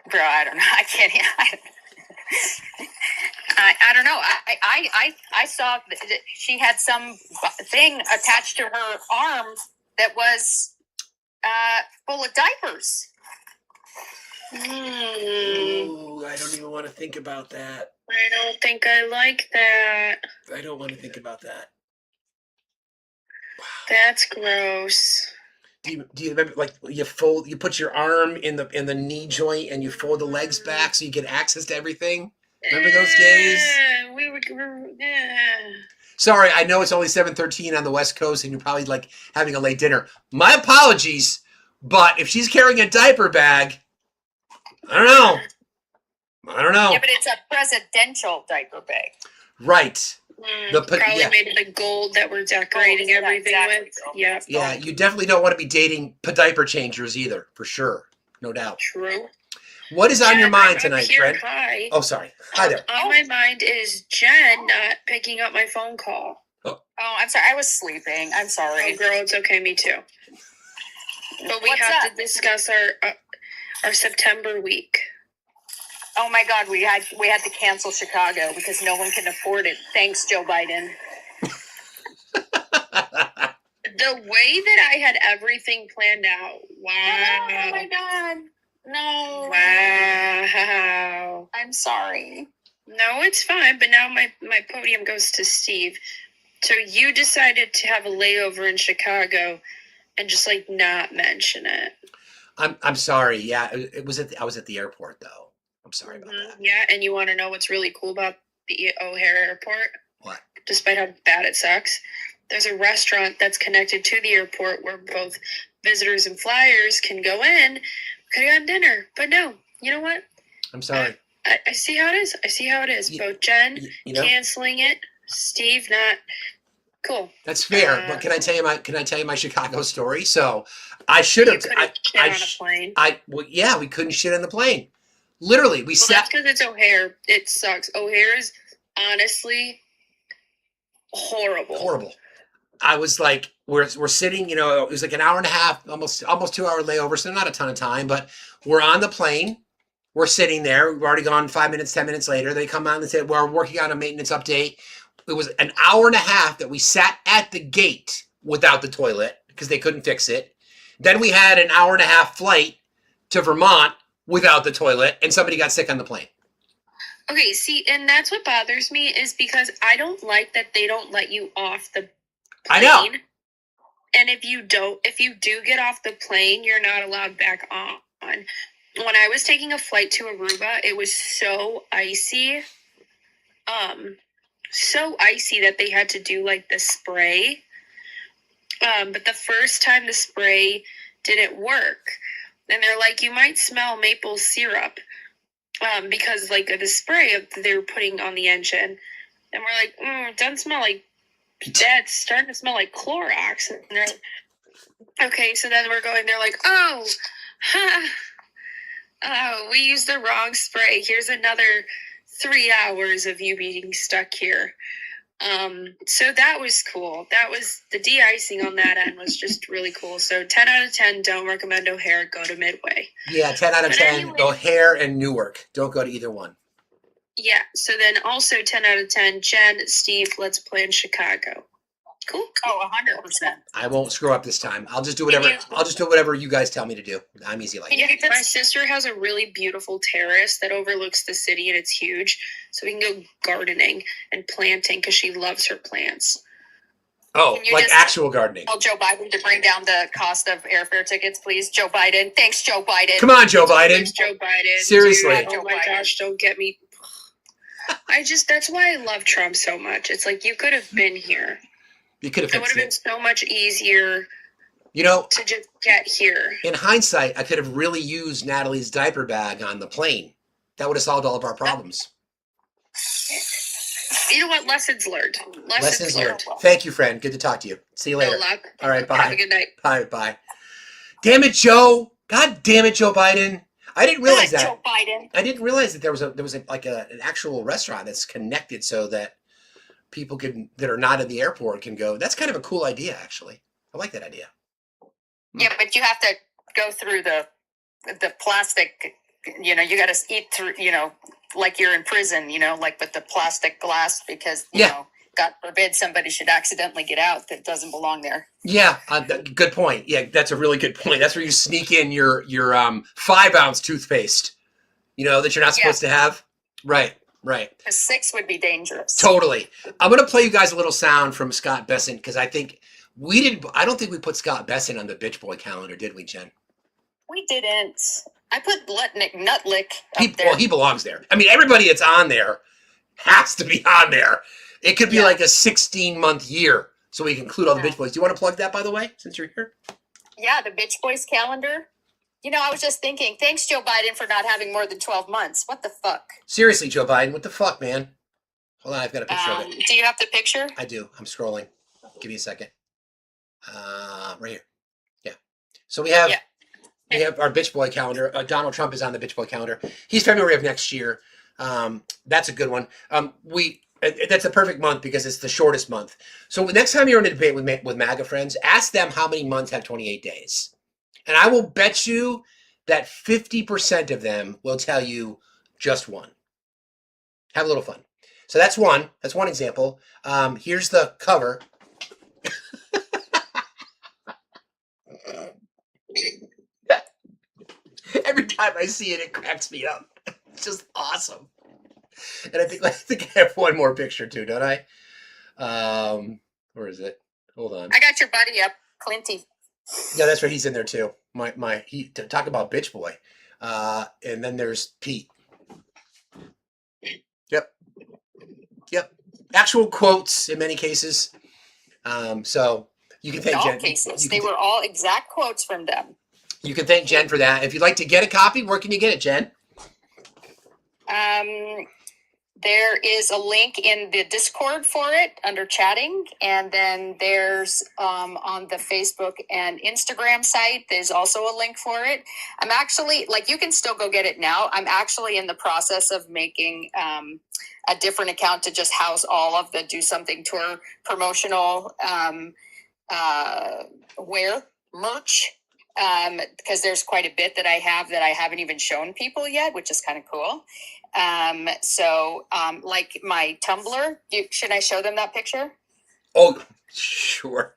Bro, I don't know. I can't. I don't know. I saw that she had some thing attached to her arm that was full of diapers. Ooh, I don't even want to think about that. I don't think I like that. I don't want to think about that. That's gross. Do you remember, like, you put your arm in the knee joint and you fold the legs back so you get access to everything? Remember those days? Sorry, I know it's only 7:13 on the West Coast and you're probably like having a late dinner. My apologies, but if she's carrying a diaper bag, I don't know. Yeah, but it's a presidential diaper bag. Right. Probably made the gold that we're decorating everything with. Yeah. Yeah, you definitely don't want to be dating diaper changers either, for sure. No doubt. True. What is on your mind tonight, Trent? Hi. Oh, sorry. Hi there. On my mind is Jen not picking up my phone call. Oh, I'm sorry. I was sleeping. I'm sorry. Oh, girl, it's okay. Me too. But we have to discuss our September week. Oh my God, we had to cancel Chicago because no one can afford it. Thanks, Joe Biden. The way that I had everything planned out. Wow. Oh my God. No. Wow. I'm sorry. No, it's fine. But now my podium goes to Steve. So you decided to have a layover in Chicago and just like not mention it. I'm sorry. Yeah, I was at the airport though. I'm sorry about that. Yeah, and you want to know what's really cool about the O'Hare Airport? What? Despite how bad it sucks, there's a restaurant that's connected to the airport where both visitors and flyers can go in. Could have gotten dinner, but no. You know what? I'm sorry. I see how it is. Both Jen canceling it, Steve not. Cool. That's fair. But can I tell you my Chicago story? So I should have. Shit on a plane. Well, yeah, we couldn't shit on the plane. Literally, we sat. That's because it's O'Hare. It sucks. O'Hare is honestly horrible. Horrible. I was like, we're sitting. It was like an hour and a half, almost 2 hour layover. So not a ton of time, but we're on the plane. We're sitting there. We've already gone 5 minutes, 10 minutes later. They come on and say, we're working on a maintenance update. It was an hour and a half that we sat at the gate without the toilet because they couldn't fix it. Then we had an hour and a half flight to Vermont without the toilet, and somebody got sick on the plane. Okay, see, and that's what bothers me is because I don't like that they don't let you off the plane. I know. And if you do get off the plane, you're not allowed back on. When I was taking a flight to Aruba, it was so icy. So icy that they had to do like the spray. But the first time the spray didn't work. And they're like, you might smell maple syrup. Because like the spray they were putting on the engine. And we're like, it doesn't smell like that. It's starting to smell like Clorox. And they're like, okay, so then they're like, oh, we used the wrong spray. Here's another 3 hours of you being stuck here. So that was cool. That was the de-icing on that end was just really cool. So 10 out of 10, don't recommend O'Hare, go to Midway. Yeah, 10 out of But 10, anyway. O'Hare and Newark. Don't go to either one. Yeah, so then also 10 out of 10, Jen, Steve, let's plan Chicago. Cool. Oh, 100%. I won't screw up this time. I'll just do whatever you guys tell me to do. I'm easy like that. Yeah, my sister has a really beautiful terrace that overlooks the city, and it's huge. So we can go gardening and planting because she loves her plants. Oh, Can you like just actual gardening. Tell Joe Biden to bring down the cost of airfare tickets, please. Joe Biden. Thanks, Joe Biden. Come on, Joe Biden. Thanks, Joe Biden. Seriously. Dude, oh my gosh, don't get me. That's why I love Trump so much. It's like you could have been here. You could have It would have fixed been it. so much easier You know, to just get here. in hindsight, I could have really used Natalie's diaper bag on the plane. That would have solved all of our problems. You know what? Lessons learned. Lessons learned. Thank you, friend. Good to talk to you. See you later. No luck. All right, bye. Have a good night. Bye. Damn it, Joe. God damn it, Joe Biden. I didn't realize that. Joe Biden. I didn't realize that there was an actual restaurant that's connected so that people that are not in the airport can go. That's kind of a cool idea, actually. I like that idea. Yeah, but you have to go through the plastic. You got to eat through. Like you're in prison. Like with the plastic glass because you know, God forbid somebody should accidentally get out that doesn't belong there. Yeah, good point. Yeah, that's a really good point. That's where you sneak in your 5-ounce toothpaste. That you're not supposed to have. Right. A 6 would be dangerous. Totally. I'm going to play you guys a little sound from Scott Besson because I don't think we put Scott Besson on the Bitch Boy calendar, did we, Jen? We didn't. I put Nutlick up there. Well, he belongs there. I mean, everybody that's on there has to be on there. It could be like a 16-month year so we can include all the Bitch Boys. Do you want to plug that, by the way, since you're here? Yeah, the Bitch Boys calendar. I was just thinking, thanks, Joe Biden, for not having more than 12 months. What the fuck? Seriously, Joe Biden, what the fuck, man? Hold on, I've got a picture of it. Do you have the picture? I do. I'm scrolling. Give me a second. Right here. Yeah. So we have our Bitch Boy calendar. Donald Trump is on the Bitch Boy calendar. He's February of next year. That's a good one. That's a perfect month because it's the shortest month. So next time you're in a debate with MAGA friends, ask them how many months have 28 days. And I will bet you that 50% of them will tell you just one. Have a little fun. So that's one. That's one example. Here's the cover. Every time I see it, it cracks me up. It's just awesome. And I think I have one more picture too, don't I? Where is it? Hold on. I got your buddy up, Clinty. Yeah, that's right. He's in there too. Talk about Bitch Boy. And then there's Pete. Yep. Actual quotes in many cases. So you can thank In all Jen. cases, they were all exact quotes from them. You can thank Jen for that. If you'd like to get a copy, where can you get it, Jen? There is a link in the Discord for it under chatting. And then there's on the Facebook and Instagram site, there's also a link for it. I'm actually, you can still go get it now. I'm actually in the process of making a different account to just house all of the Do Something Tour promotional merch. Because there's quite a bit that I have that I haven't even shown people yet, which is kind of cool. Like my Tumblr, should I show them that picture? Oh, sure.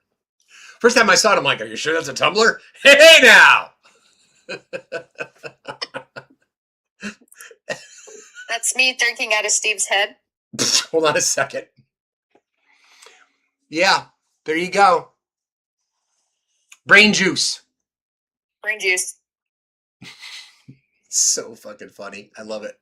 First time I saw it, I'm like, are you sure that's a Tumblr? Hey now! That's me drinking out of Steve's head. Hold on a second. Yeah, there you go. Brain juice. Brain juice. So fucking funny. I love it.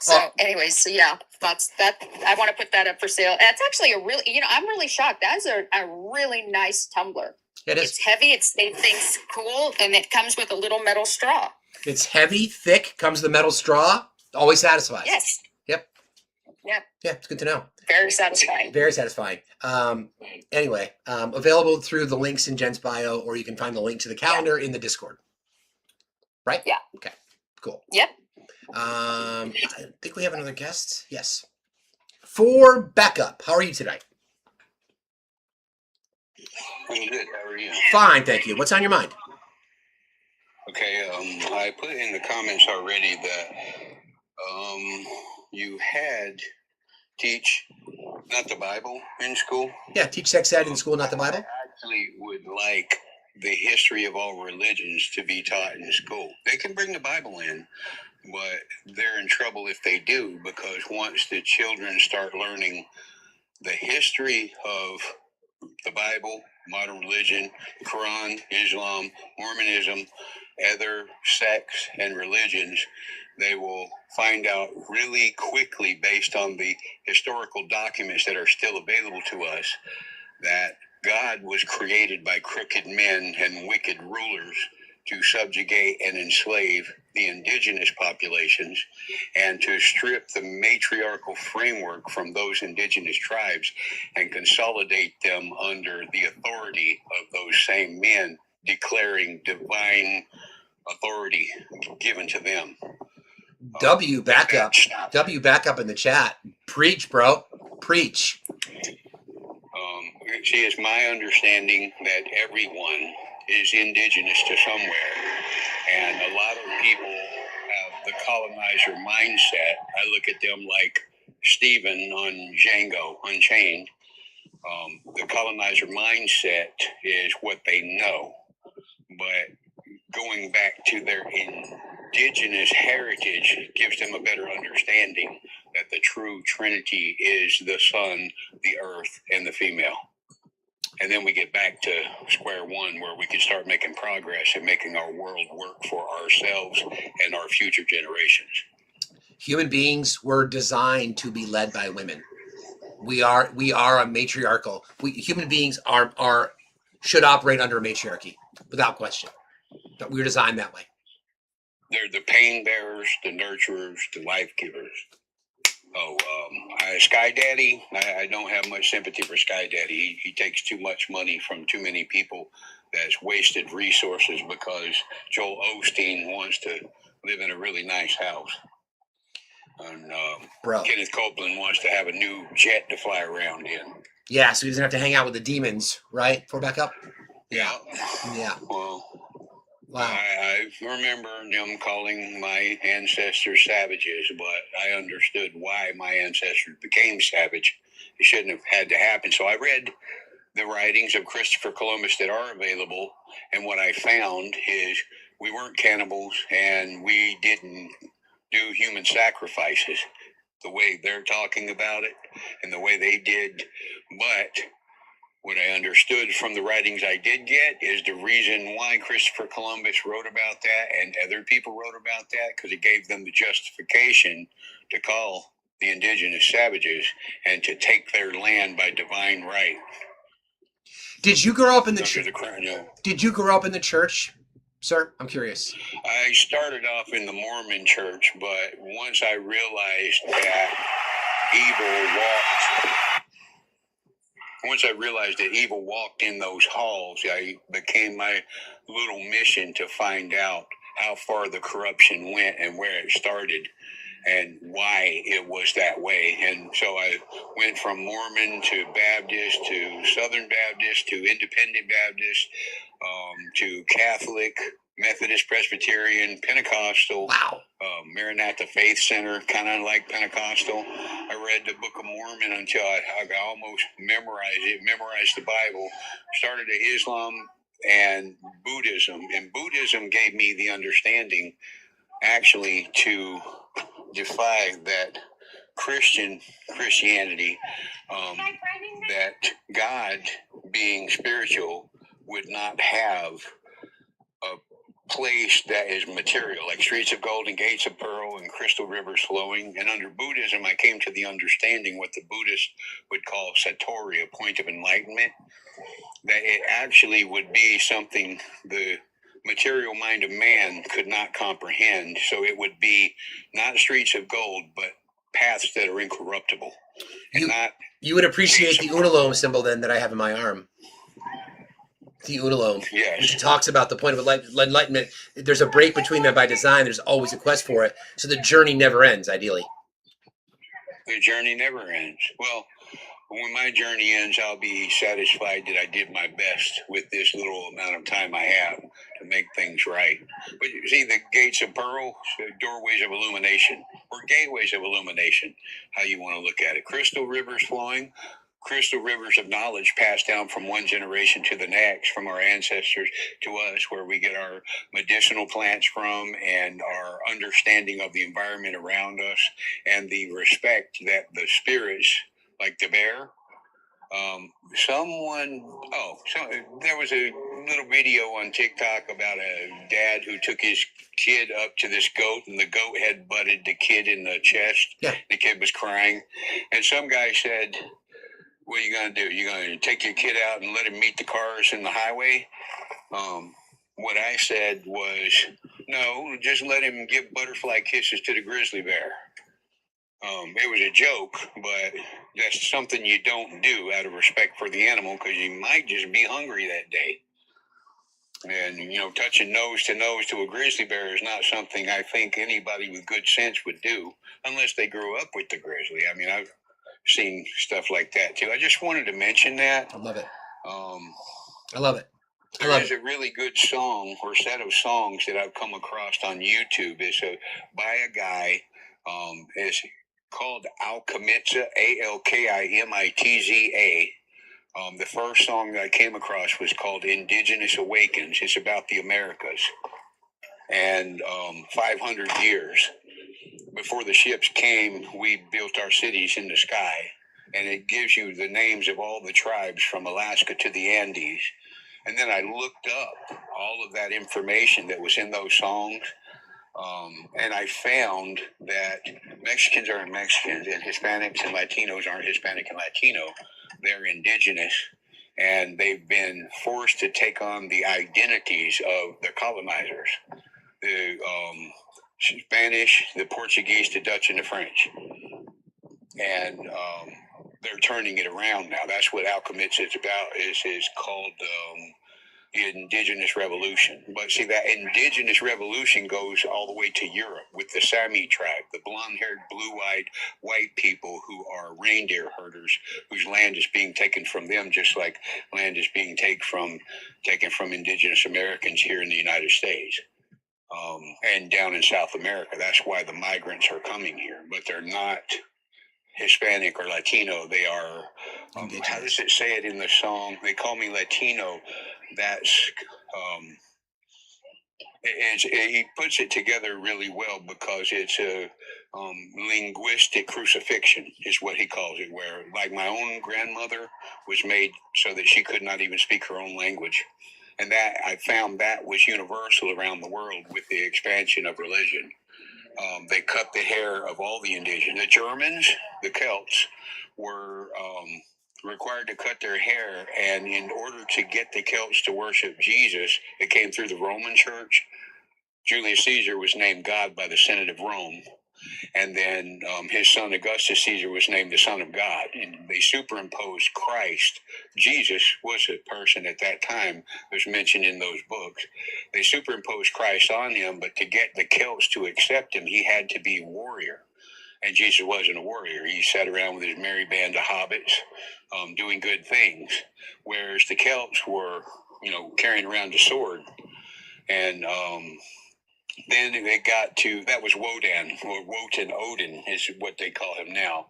So, Oh. anyways, so yeah, that's that. I want to put that up for sale. That's actually a really, I'm really shocked. That's a really nice tumbler. It is. It's heavy. It things cool, and it comes with a little metal straw. It's heavy, thick. Comes the metal straw. Always satisfies. Yes. Yep. Yep. Yeah, it's good to know. Very satisfying. Very satisfying. Anyway, available through the links in Jen's bio, or you can find the link to the calendar in the Discord. Right? Yeah. Okay. Cool. Yep. I think we have another guest. Yes. For backup, how are you today? I'm good. How are you? Fine, thank you. What's on your mind? Okay. I put in the comments already that you had teach not the Bible in school. Yeah, teach sex ed in school, not the Bible. I actually would like the history of all religions to be taught in school. They can bring the Bible in, but they're in trouble if they do, because once the children start learning the history of the Bible, modern religion, Quran, Islam, Mormonism, other sects and religions, they will find out really quickly, based on the historical documents that are still available to us, that God was created by crooked men and wicked rulers to subjugate and enslave the indigenous populations and to strip the matriarchal framework from those indigenous tribes and consolidate them under the authority of those same men, declaring divine authority given to them. W backup. W backup in the chat. Preach, bro. Preach. See, it's my understanding that everyone is indigenous to somewhere, and a lot of people have the colonizer mindset. I look at them like Stephen on Django Unchained. The colonizer mindset is what they know, but going back to their indigenous heritage gives them a better understanding that the true Trinity is the Son, the Earth, and the female. And then we get back to square one, where we can start making progress and making our world work for ourselves and our future generations. Human beings were designed to be led by women. We are a matriarchal. Human beings should operate under a matriarchy, without question. But we were designed that way. They're the pain bearers, the nurturers, the life givers. Sky Daddy, I don't have much sympathy for Sky Daddy. He takes too much money from too many people. That's wasted resources, because Joel Osteen wants to live in a really nice house. And Kenneth Copeland wants to have a new jet to fly around in. Yeah, so he doesn't have to hang out with the demons, right? For backup? Yeah. Well, wow. I remember them calling my ancestors savages, but I understood why my ancestors became savage. It shouldn't have had to happen. So I read the writings of Christopher Columbus that are available, and what I found is we weren't cannibals, and we didn't do human sacrifices the way they're talking about it and the way they did. But what I understood from the writings I did get is the reason why Christopher Columbus wrote about that and other people wrote about that, because it gave them the justification to call the indigenous savages and to take their land by divine right. Did you grow up in the church? Did you grow up in the church, sir? I'm curious. I started off in the Mormon church, but once I realized that evil walked in those halls, I became my little mission to find out how far the corruption went and where it started and why it was that way. And so I went from Mormon to Baptist to Southern Baptist to Independent Baptist to Catholic, Methodist, Presbyterian, Pentecostal. Wow. Maranatha Faith Center, kind of like Pentecostal. I read the Book of Mormon until I almost memorized the Bible. Started at Islam and Buddhism. And Buddhism gave me the understanding, actually, to defy that Christianity, that God, being spiritual, would not have a place that is material, like streets of gold and gates of pearl and crystal rivers flowing. And under Buddhism, I came to the understanding what the Buddhists would call satori, a point of enlightenment, that it actually would be something the material mind of man could not comprehend. So it would be not streets of gold, but paths that are incorruptible. And you would appreciate the Unalome symbol then that I have in my arm. The Unalome, yes, which talks about the point of enlightenment. There's a break between them by design. There's always a quest for it. So the journey never ends, ideally. The journey never ends. Well, when my journey ends, I'll be satisfied that I did my best with this little amount of time I have to make things right. But you see, the gates of pearl, doorways of illumination, or gateways of illumination, how you want to look at it. Crystal rivers flowing, crystal rivers of knowledge passed down from one generation to the next, from our ancestors to us, where we get our medicinal plants from and our understanding of the environment around us and the respect that the spirits, like the bear, there was a little video on TikTok about a dad who took his kid up to this goat, and the goat had butted the kid in the chest. Yeah. The kid was crying, and some guy said, "What are you going to do? You going to take your kid out and let him meet the cars in the highway?" What I said was, "No, just let him give butterfly kisses to the grizzly bear." It was a joke, but that's something you don't do out of respect for the animal, because you might just be hungry that day. And, touching nose to a grizzly bear is not something I think anybody with good sense would do, unless they grew up with the grizzly. I mean, I've seen stuff like that too. I just wanted to mention that. I love it. I love it. There is a really good song or set of songs that I've come across on YouTube. It's by a guy. It's called Alchemizza, Alkimitza. The first song that I came across was called Indigenous Awakens. It's about the Americas. And 500 years before the ships came, we built our cities in the sky. And it gives you the names of all the tribes from Alaska to the Andes. And then I looked up all of that information that was in those songs. And I found that Mexicans aren't Mexicans, and Hispanics and Latinos aren't Hispanic and Latino. They're indigenous, and they've been forced to take on the identities of the colonizers, the Spanish, the Portuguese, the Dutch, and the French. And they're turning it around now. That's what Alchemizza is about. Is called the Indigenous Revolution. But see, that Indigenous Revolution goes all the way to Europe with the Sami tribe, the blonde-haired, blue-eyed white people who are reindeer herders, whose land is being taken from them, just like land is being taken from Indigenous Americans here in the United States. And down in South America. That's why the migrants are coming here, but they're not Hispanic or Latino. They are, how does it say it in the song? They call me Latino. That's, he puts it together really well, because it's a linguistic crucifixion is what he calls it, where like my own grandmother was made so that she could not even speak her own language. And that I found that was universal around the world with the expansion of religion. They cut the hair of all the indigenous. The Germans, the Celts, were required to cut their hair, and in order to get the Celts to worship Jesus, it came through the Roman Church. Julius Caesar was named God by the Senate of Rome, and then his son Augustus Caesar was named the Son of God, and they superimposed Christ. Jesus was a person at that time that was mentioned in those books. They superimposed Christ on him, but to get the Celts to accept him, he had to be a warrior. And Jesus wasn't a warrior. He sat around with his merry band of hobbits, doing good things, whereas the Celts were, carrying around a sword. And then they got to, that was Wodan, or Wotan Odin is what they call him now.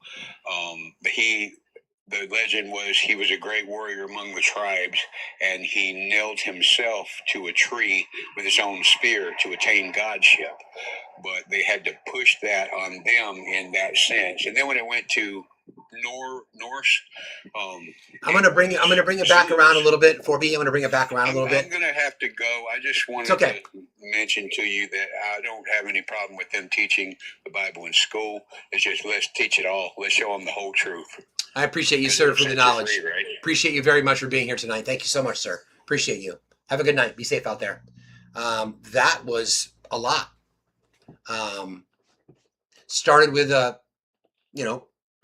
The legend was he was a great warrior among the tribes, and he nailed himself to a tree with his own spear to attain godship. But they had to push that on them in that sense. And then when it went to Norse. I'm gonna bring it back around a little bit. 4B, I'm gonna bring it back around a little bit. I'm gonna have to go. I just wanted okay. to mention to you that I don't have any problem with them teaching the Bible in school. It's just let's teach it all. Let's show them the whole truth. I appreciate you, sir, for the knowledge. Free, right? Appreciate you very much for being here tonight. Thank you so much, sir. Appreciate you. Have a good night. Be safe out there. That was a lot. Started with an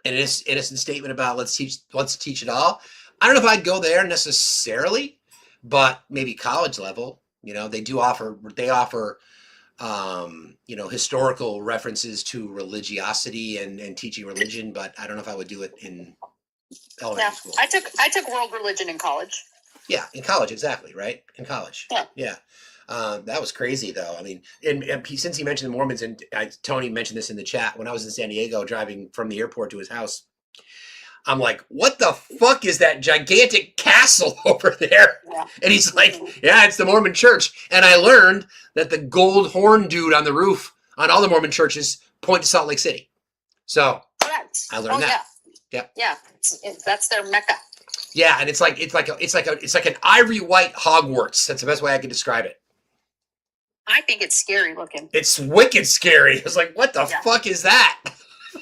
innocent statement about let's teach it all. I don't know if I'd go there necessarily, but maybe college level. They offer historical references to religiosity and teaching religion, but I don't know if I would do it in elementary school. I took world religion in college. Yeah, in college, exactly, right? In college. Yeah. That was crazy, though. I mean, and since he mentioned the Mormons, and Tony mentioned this in the chat, when I was in San Diego driving from the airport to his house, I'm like, what the fuck is that gigantic castle over there? Yeah. And he's like, yeah, it's the Mormon church. And I learned that the gold horn dude on the roof on all the Mormon churches point to Salt Lake City. So correct. I learned that. Yeah. That's their Mecca. Yeah, and it's like an ivory white Hogwarts. That's the best way I can describe it. I think it's scary looking. It's wicked scary. It's like, what the fuck is that?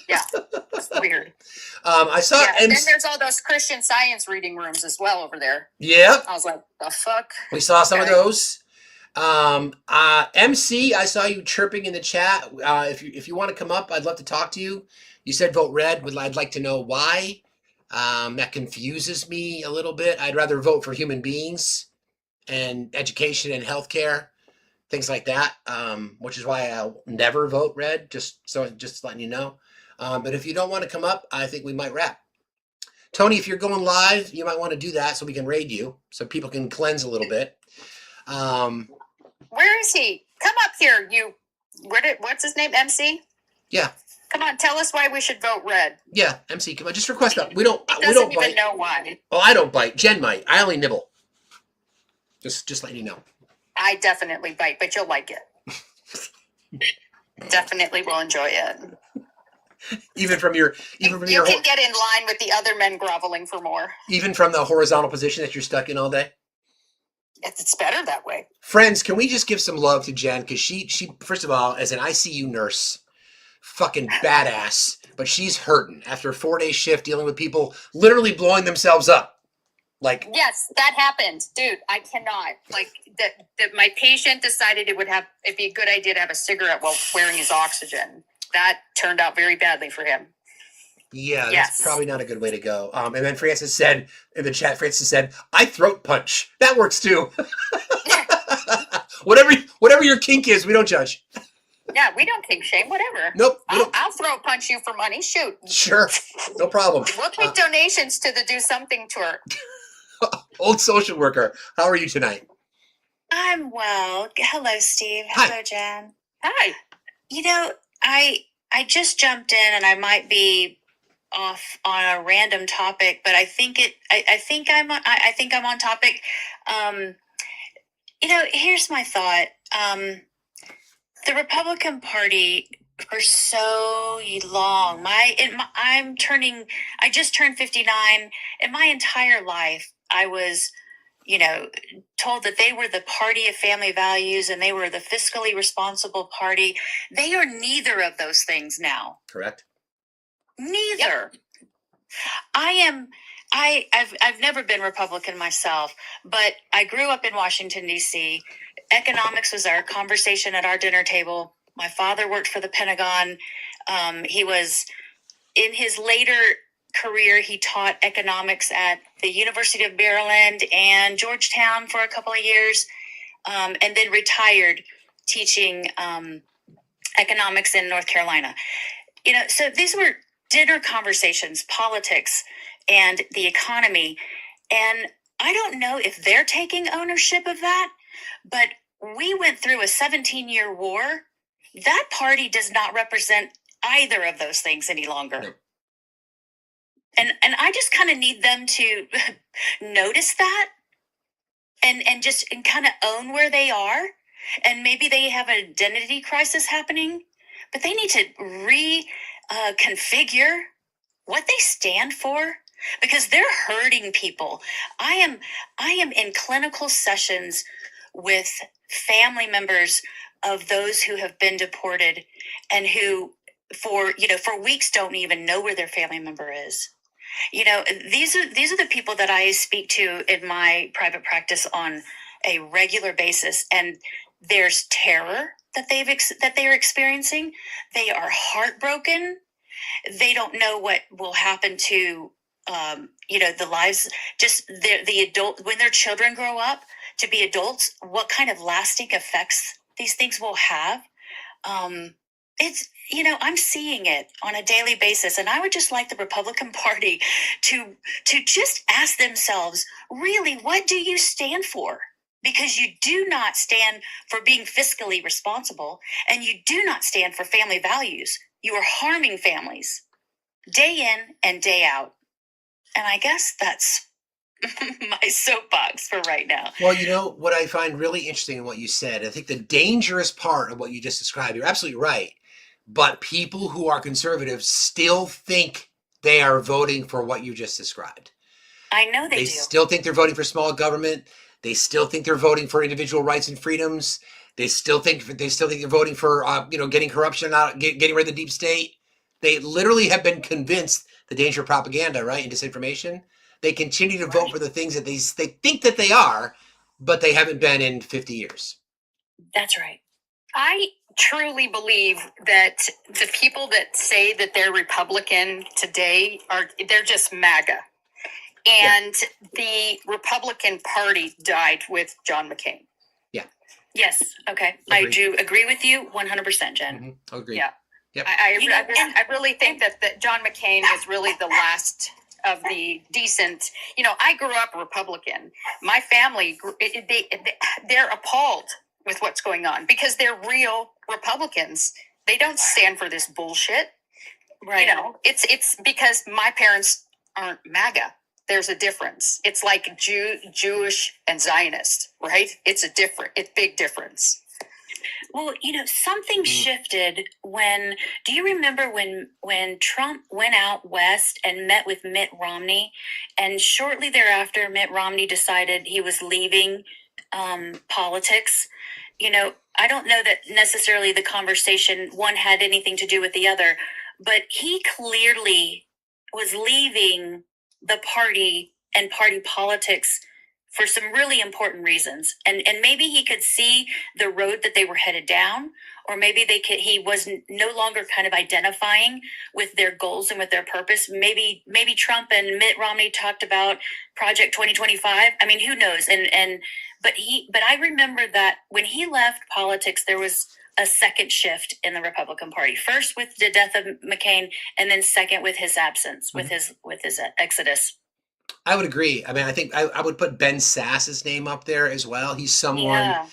Yeah, it's weird. I saw. Yeah, and then there's all those Christian Science reading rooms as well over there. Yep. I was like, the fuck. We saw some of those. MC, I saw you chirping in the chat. If you want to come up, I'd love to talk to you. You said vote red. I'd like to know why. That confuses me a little bit. I'd rather vote for human beings and education and healthcare, things like that. Which is why I'll never vote red. Just letting you know. But if you don't want to come up, I think we might wrap. Tony, if you're going live, you might want to do that so we can raid you, so people can cleanse a little bit. Where is he? Come up here, you. What's his name? MC? Yeah. Come on, tell us why we should vote red. Yeah, MC, come on, just request that. We don't bite. Even know why. Oh, I don't bite. Jen might. I only nibble. Just letting you know. I definitely bite, but you'll like it. Definitely will enjoy it. Even from your you can get in line with the other men groveling for more. Even from the horizontal position that you're stuck in all day? It's better that way. Friends, can we just give some love to Jen? Because she first of all, as an ICU nurse, fucking badass, but she's hurting after a 4-day shift dealing with people literally blowing themselves up. Like, yes, that happened, dude. I cannot. Like that my patient decided it'd be a good idea to have a cigarette while wearing his oxygen. That turned out very badly for him. Yeah, that's probably not a good way to go. And then Francis said in the chat, I throat punch. That works too. Whatever your kink is, we don't judge. Yeah, we don't kink shame, whatever. Nope. I'll throat punch you for money. Shoot. Sure. No problem. We'll take donations to the Do Something tour. Old social worker, how are you tonight? I'm well. Hello, Steve. Hello, Jen. Hi. I just jumped in, and I might be off on a random topic, but I think I'm on topic. Here's my thought. The Republican Party for so long. I just turned 59. In my entire life, I was, told that they were the party of family values and they were the fiscally responsible party. They are neither of those things now. Correct. Neither. Yep. I've never been Republican myself, but I grew up in Washington, D.C. Economics was our conversation at our dinner table. My father worked for the Pentagon. He was in his later career, he taught economics at the University of Maryland and Georgetown for a couple of years, and then retired teaching economics in North Carolina. So these were dinner conversations, politics, and the economy. And I don't know if they're taking ownership of that, but we went through a 17-year war. That party does not represent either of those things any longer. No. And I just kind of need them to notice that and kind of own where they are. And maybe they have an identity crisis happening, but they need to reconfigure what they stand for, because they're hurting people. I am in clinical sessions with family members of those who have been deported and who for weeks don't even know where their family member is. These are the people that I speak to in my private practice on a regular basis, and there's terror that they're experiencing. They are heartbroken. They don't know what will happen to the lives, just the adult, when their children grow up to be adults, what kind of lasting effects these things will have. It's I'm seeing it on a daily basis, and I would just like the Republican Party to just ask themselves, really, what do you stand for? Because you do not stand for being fiscally responsible, and you do not stand for family values. You are harming families day in and day out. And I guess that's my soapbox for right now. Well, what I find really interesting in what you said, I think the dangerous part of what you just described, you're absolutely right. But people who are conservatives still think they are voting for what you just described. I know they do. Still think they're voting for small government. They still think they're voting for individual rights and freedoms. They still think they're voting for getting corruption out, getting rid of the deep state. They literally have been convinced the danger of propaganda, right, and disinformation. They continue to vote for the things that they think that they are, but they haven't been in 50 years. That's right. I truly believe that the people that say that they're Republican today they're just MAGA. And the Republican Party died with John McCain. Yeah. Yes. Okay. Agreed. I do agree with you 100%, Jen. Mm-hmm. Agreed. Yeah. Yep. I really think that John McCain is really the last of the decent. I grew up Republican. My family, they're appalled with what's going on because they're real Republicans. They don't stand for this bullshit. Right. It's because my parents aren't MAGA. There's a difference. It's like Jewish and Zionist, right? It's a big difference. Well, something shifted do you remember when Trump went out west and met with Mitt Romney, and shortly thereafter, Mitt Romney decided he was leaving politics? I don't know that necessarily the conversation, one had anything to do with the other, but he clearly was leaving the party and party politics for some really important reasons. And maybe he could see the road that they were headed down, or maybe he was no longer kind of identifying with their goals and with their purpose. Maybe Trump and Mitt Romney talked about Project 2025. I mean, who knows? But I remember that when he left politics, there was a second shift in the Republican Party. First with the death of McCain, and then second with his absence, with his exodus. I would agree. I mean, I think I would put Ben Sass's name up there as well. He's someone,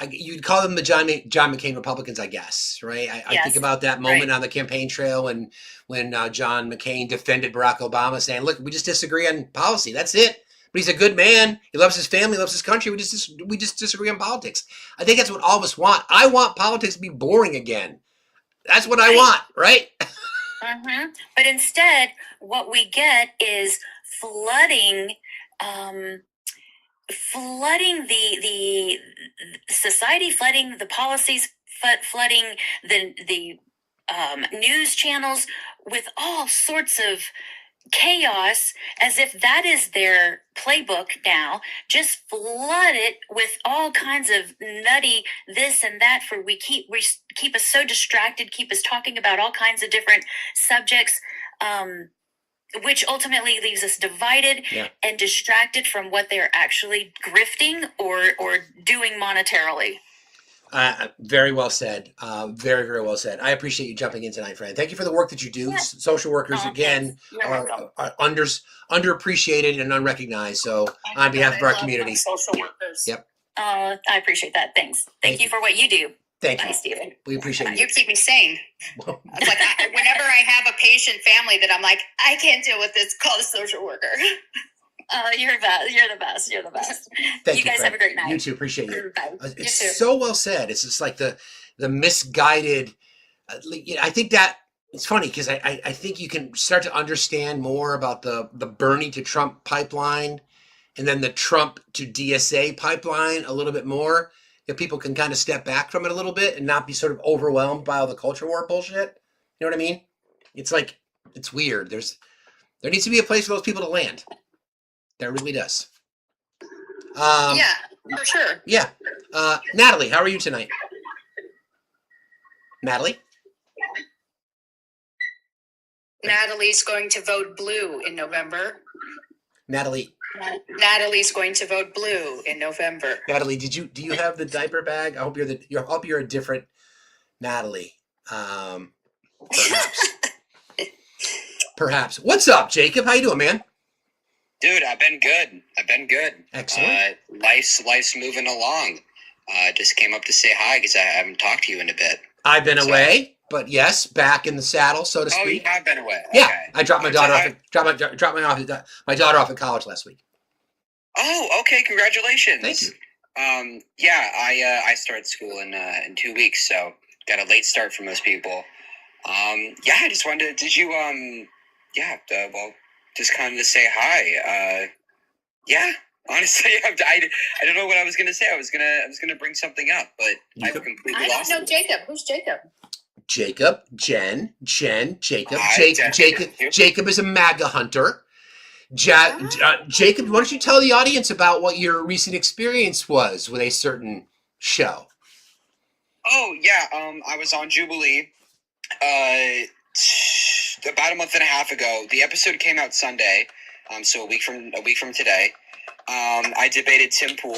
you'd call them the John McCain Republicans, I guess, right? I think about that moment on the campaign trail when John McCain defended Barack Obama, saying, "Look, we just disagree on policy. That's it. But he's a good man. He loves his family, loves his country. We just disagree on politics." I think that's what all of us want. I want politics to be boring again. That's what I want, right? Mm-hmm. But instead, what we get is flooding the society, flooding the policies, flooding the news channels with all sorts of chaos, as if that is their playbook now. Just flood it with all kinds of nutty this and that, keep us so distracted, keep us talking about all kinds of different subjects, which ultimately leaves us divided and distracted from what they're actually grifting or doing monetarily. Very well said. Very, very well said. I appreciate you jumping in tonight, Fran. Thank you for the work that you do. Yes. Social workers, again, are underappreciated and unrecognized. So on behalf of our community. Social workers. Yep. I appreciate that. Thanks. Thank you for what you do. Thank you. Bye, Stephen. We appreciate you. You keep me sane. It's like whenever I have a patient family that I'm like, I can't deal with this, call the social worker. You're the best. You're the best. Thank you guys Fran. have a great night. You too. Appreciate it. Bye. It's so well said. It's just like the misguided I think that it's funny because I think you can start to understand more about the Bernie to Trump pipeline and then the Trump to DSA pipeline a little bit more. If people can kind of step back from it a little bit and not be sort of overwhelmed by all the culture war bullshit. You know what I mean? It's like, it's weird. There needs to be a place for those people to land. There really does. Yeah, for sure. Yeah. Natalie, how are you tonight? Natalie? Natalie's going to vote blue in November. Natalie's going to vote blue in November. Natalie, do you have the diaper bag? I hope you're a different Natalie. Perhaps. Perhaps. What's up, Jacob? How you doing, man? Dude, I've been good. Excellent. Life's moving along. Just came up to say hi because I haven't talked to you in a bit. I've been away, but yes, back in the saddle, so to speak. Oh, you have been away. Yeah, Okay. I dropped my daughter off. My daughter off at college last week. Oh, okay. Congratulations. Thank you. Yeah, I started school in 2 weeks, so got a late start for most people. Yeah, I just wanted to. Did you well, just kind of to say hi. Yeah. Honestly, I don't know what I was gonna say. I was gonna bring something up, but I've completely lost. I don't know Jacob. Who's Jacob? Jacob, Jen, Jacob. Hi, Jacob is a MAGA hunter. Jacob, why don't you tell the audience about what your recent experience was with a certain show? Oh yeah, I was on Jubilee, about a month and a half ago. The episode came out Sunday, so a week from today. I debated Tim Pool.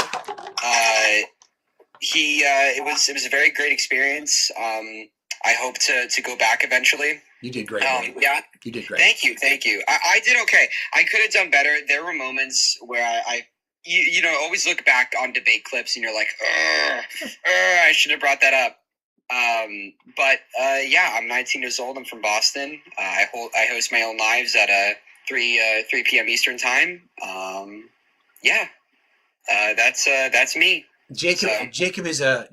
It was a very great experience. I hope to go back eventually. You did great. Yeah, you did great. Thank you. I did okay. I could have done better. There were moments where I always look back on debate clips and you're like, I should have brought that up. But yeah, I'm 19 years old. I'm from Boston. I host my own lives at 3 p.m. Eastern time. Yeah, that's me. Jacob is a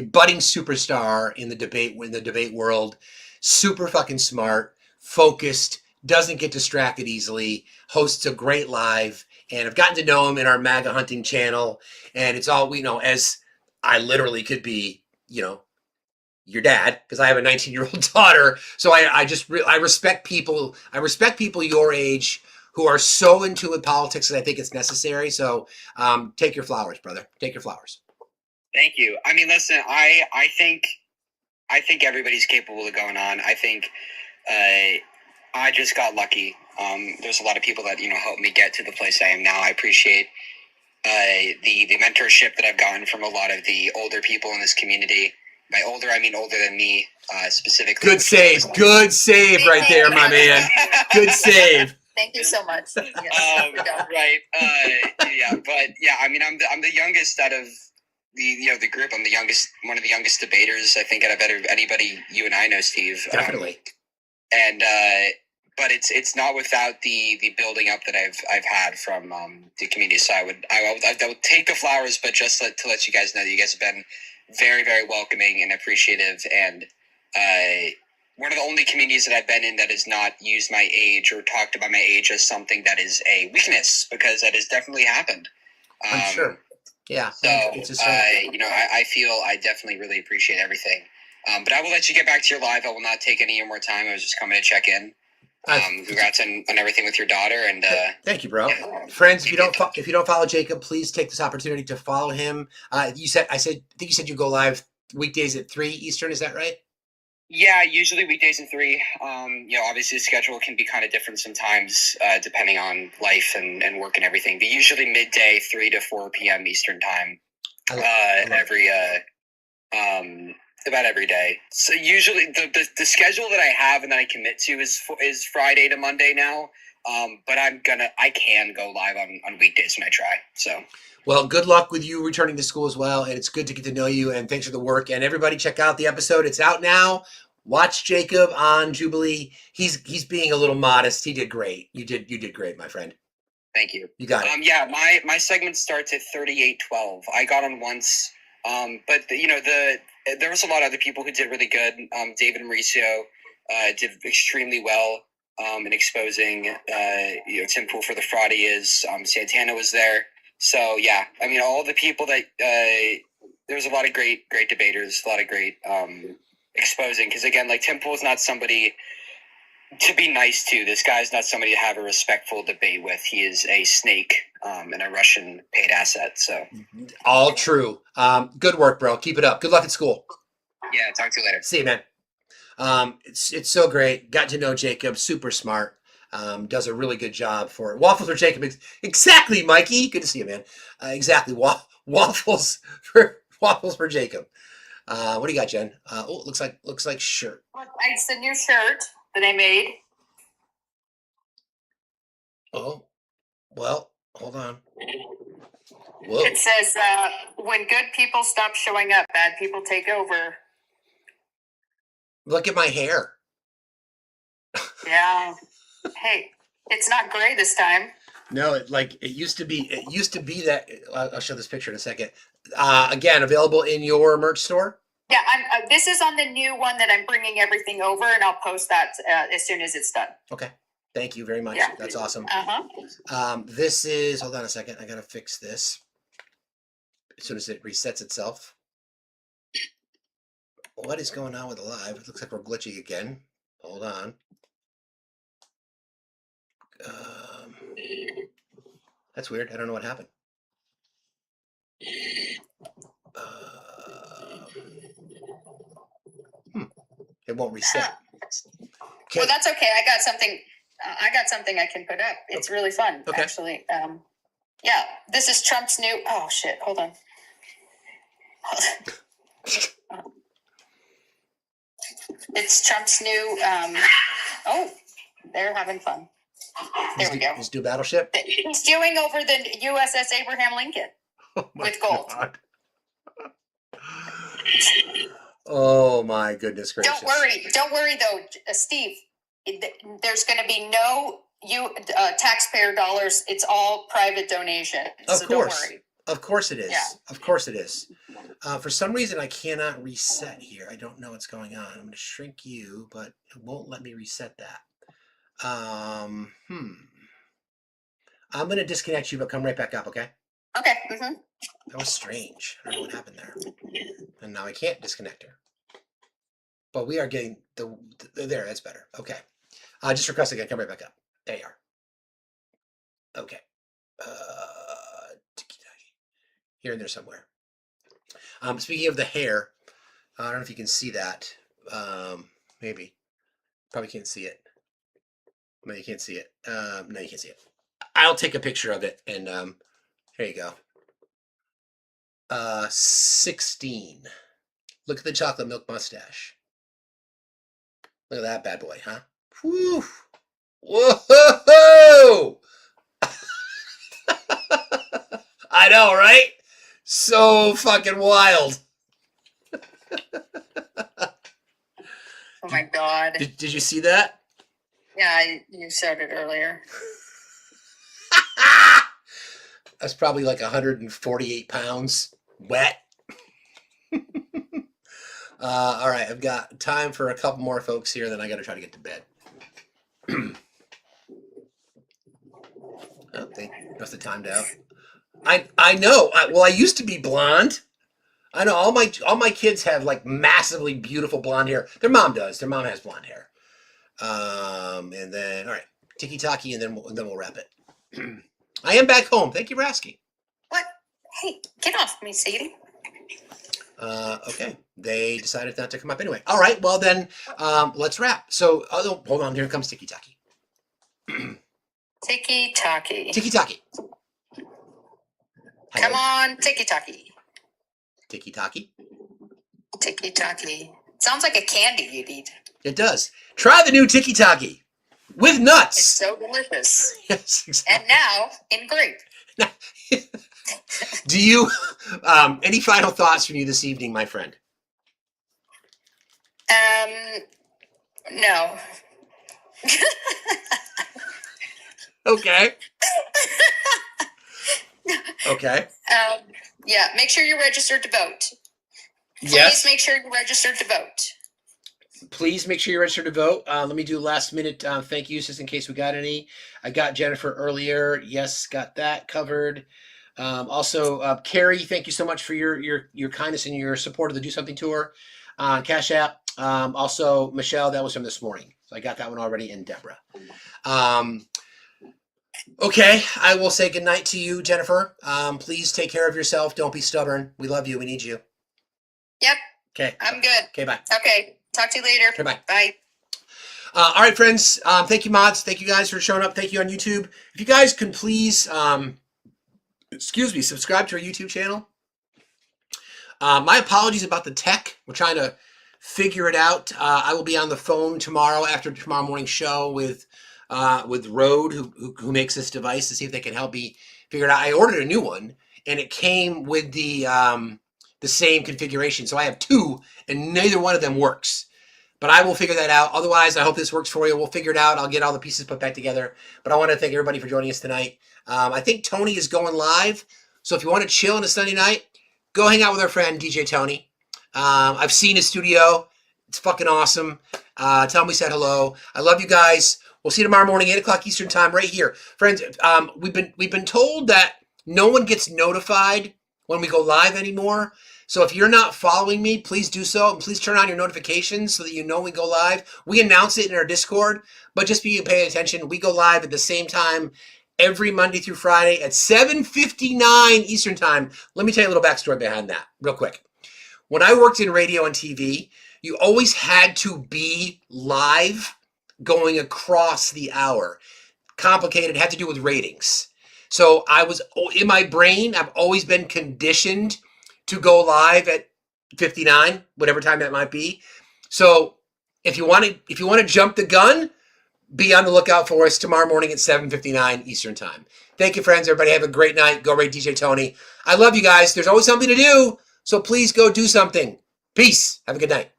budding superstar in the debate world. Super fucking smart, focused, doesn't get distracted easily, hosts a great live, and I've gotten to know him in our MAGA hunting channel, and it's all, as I literally could be, your dad, because I have a 19-year-old daughter. So I respect people. I respect people your age who are so into with politics that I think it's necessary. So take your flowers, brother. Take your flowers. Thank you. I mean, listen, I think everybody's capable of going on. I think I just got lucky. There's a lot of people that helped me get to the place I am now. I appreciate the mentorship that I've gotten from a lot of the older people in this community. By older, I mean older than me, specifically. Good save right there, my man. Good save. Thank you so much. Right. Yeah, but yeah, I mean, I'm the youngest out of the group. I'm one of the youngest debaters, I think, out of anybody you and I know, Steve. Definitely. But it's not without the building up that I've had from the community. So I would take the flowers, but just to let you guys know that you guys have been very, very welcoming and appreciative, and one of the only communities that I've been in that has not used my age or talked about my age as something that is a weakness, because that has definitely happened. I'm sure. Yeah. So I feel I definitely really appreciate everything. But I will let you get back to your live. I will not take any more time. I was just coming to check in. Congrats on everything with your daughter, and thank you, bro. Yeah. Friends, if you don't follow Jacob, please take this opportunity to follow him. I think you said you go live weekdays at 3 Eastern. Is that right? Yeah, usually weekdays at 3. Obviously the schedule can be kind of different sometimes, depending on life and work and everything. But usually midday, 3 to 4 p.m. Eastern time. About every day. So usually the schedule that I have and that I commit to is Friday to Monday now. But I can go live on weekdays when I try. So. Well, good luck with you returning to school as well. And it's good to get to know you, and thanks for the work. And everybody check out the episode. It's out now. Watch Jacob on Jubilee. He's being a little modest. He did great. You did great, my friend. Thank you. You got it. Yeah, my segment starts at 38:12. I got on once But there was a lot of other people who did really good. David and Mauricio did extremely well in exposing Tim Pool for the fraud he is. Santana was there. So yeah, I mean, all the people that there was a lot of great debaters, a lot of great exposing. Because again, like Tim Pool is not somebody to be nice to. This guy's not somebody to have a respectful debate with. He is a snake and a Russian paid asset. So all true. Good work, bro. Keep it up. Good luck at school. Yeah, talk to you later. See you, man. It's so great. Got to know Jacob. Super smart. Does a really good job for it. Waffles for Jacob. Exactly, Mikey. Good to see you, man. Exactly. Waffles for Jacob. What do you got, Jen? Looks like shirt. It's the new shirt that I made. Oh, well, hold on. Whoa. It says, when good people stop showing up, bad people take over. Look at my hair. Yeah. Hey, it's not gray this time. No, it used to be that. I'll show this picture in a second. Again, available in your merch store. Yeah, this is on the new one that I'm bringing everything over, and I'll post that as soon as it's done. Okay. Thank you very much. Yeah. That's awesome. Uh-huh. This is, hold on a second. I got to fix this as soon as it resets itself. What is going on with the live? It looks like we're glitching again. Hold on. That's weird. I don't know what happened. It won't reset. Well, that's okay. I got something I can put up. It's really fun, actually. Yeah, this is Trump's new. Oh shit! Hold on. It's Trump's new. Oh, they're having fun. There we go. His new battleship. He's doing over the USS Abraham Lincoln with gold. God. Oh my goodness gracious! Don't worry though, Steve. There's going to be no taxpayer dollars. It's all private donations. Of course. Don't worry. Of course it is. Yeah. Of course it is. For some reason, I cannot reset here. I don't know what's going on. I'm going to shrink you, but it won't let me reset that. I'm going to disconnect you, but come right back up, okay? Okay. Mm-hmm. That was strange. I don't know what happened there. And now I can't disconnect her. But we are getting there. That's better. Okay. Just request again. Come right back up. There you are. Okay. Here and there somewhere. Speaking of the hair, I don't know if you can see that. Maybe. Probably can't see it. No, you can't see it. No, you can't see it. I'll take a picture of it, and here you go. 16. Look at the chocolate milk mustache. Look at that bad boy, huh? Whew. Whoa! I know, right? So fucking wild. Oh my God. Did you see that? Yeah, you showed it earlier. That's probably like 148 pounds wet. All right, I've got time for a couple more folks here, then I got to try to get to bed. Oh, they must have timed out. I know. Well, I used to be blonde. I know all my kids have like massively beautiful blonde hair. Their mom does. Their mom has blonde hair. And then all right, tiki taki, and then we'll wrap it. I am back home. Thank you for asking. What? Hey, get off me, Sadie. Okay. They decided not to come up anyway. All right. Well, then let's wrap. So, hold on. Here comes tiki taki. Tiki taki. Tiki taki. Come on, tiki taki. Tiki taki. Tiki taki. Sounds like a candy you'd eat. It does. Try the new tiki taki with nuts. It's so delicious. Yes, exactly. And now in grape. Do you, any final thoughts from you this evening, my friend? No. Okay. Okay. Yeah, make sure you're registered to vote. Yes. Please make sure you're registered to vote. Please make sure you're registered to vote. Let me do last minute thank yous just in case we got any. I got Jennifer earlier. Yes, got that covered. Also, Carrie, thank you so much for your kindness and your support of the Do Something Tour. Cash App. Also, Michelle, that was from this morning. So I got that one already, and Deborah. Okay, I will say goodnight to you, Jennifer. Please take care of yourself. Don't be stubborn. We love you. We need you. Yep. Okay. I'm good. Okay, bye. Okay. Talk to you later. Okay, bye. Bye. All right, friends. Thank you, mods. Thank you guys for showing up. Thank you on YouTube. If you guys can please, subscribe to our YouTube channel. My apologies about the tech. We're trying to figure it out. I will be on the phone tomorrow after tomorrow morning's show with Rode, who makes this device, to see if they can help me figure it out. I ordered a new one, and it came with the same configuration. So I have two, and neither one of them works. But I will figure that out. Otherwise, I hope this works for you. We'll figure it out. I'll get all the pieces put back together. But I want to thank everybody for joining us tonight. I think Tony is going live. So if you want to chill on a Sunday night, go hang out with our friend DJ Tony. I've seen his studio. It's fucking awesome. Tell him we said hello. I love you guys. We'll see you tomorrow morning, 8 o'clock Eastern time, right here. Friends, we've been told that no one gets notified when we go live anymore. So if you're not following me, please do so. And please turn on your notifications so that you know we go live. We announce it in our Discord, but just be paying attention. We go live at the same time every Monday through Friday at 7:59 Eastern time. Let me tell you a little backstory behind that real quick. When I worked in radio and TV, you always had to be live going across the hour. Complicated, had to do with ratings. So I was, in my brain, I've always been conditioned to go live at 59, whatever time that might be. So if you want to jump the gun, be on the lookout for us tomorrow morning at 7:59 Eastern time. Thank you, friends. Everybody have a great night. Go rate DJ Tony. I love you guys. There's always something to do, so please go do something. Peace. Have a good night.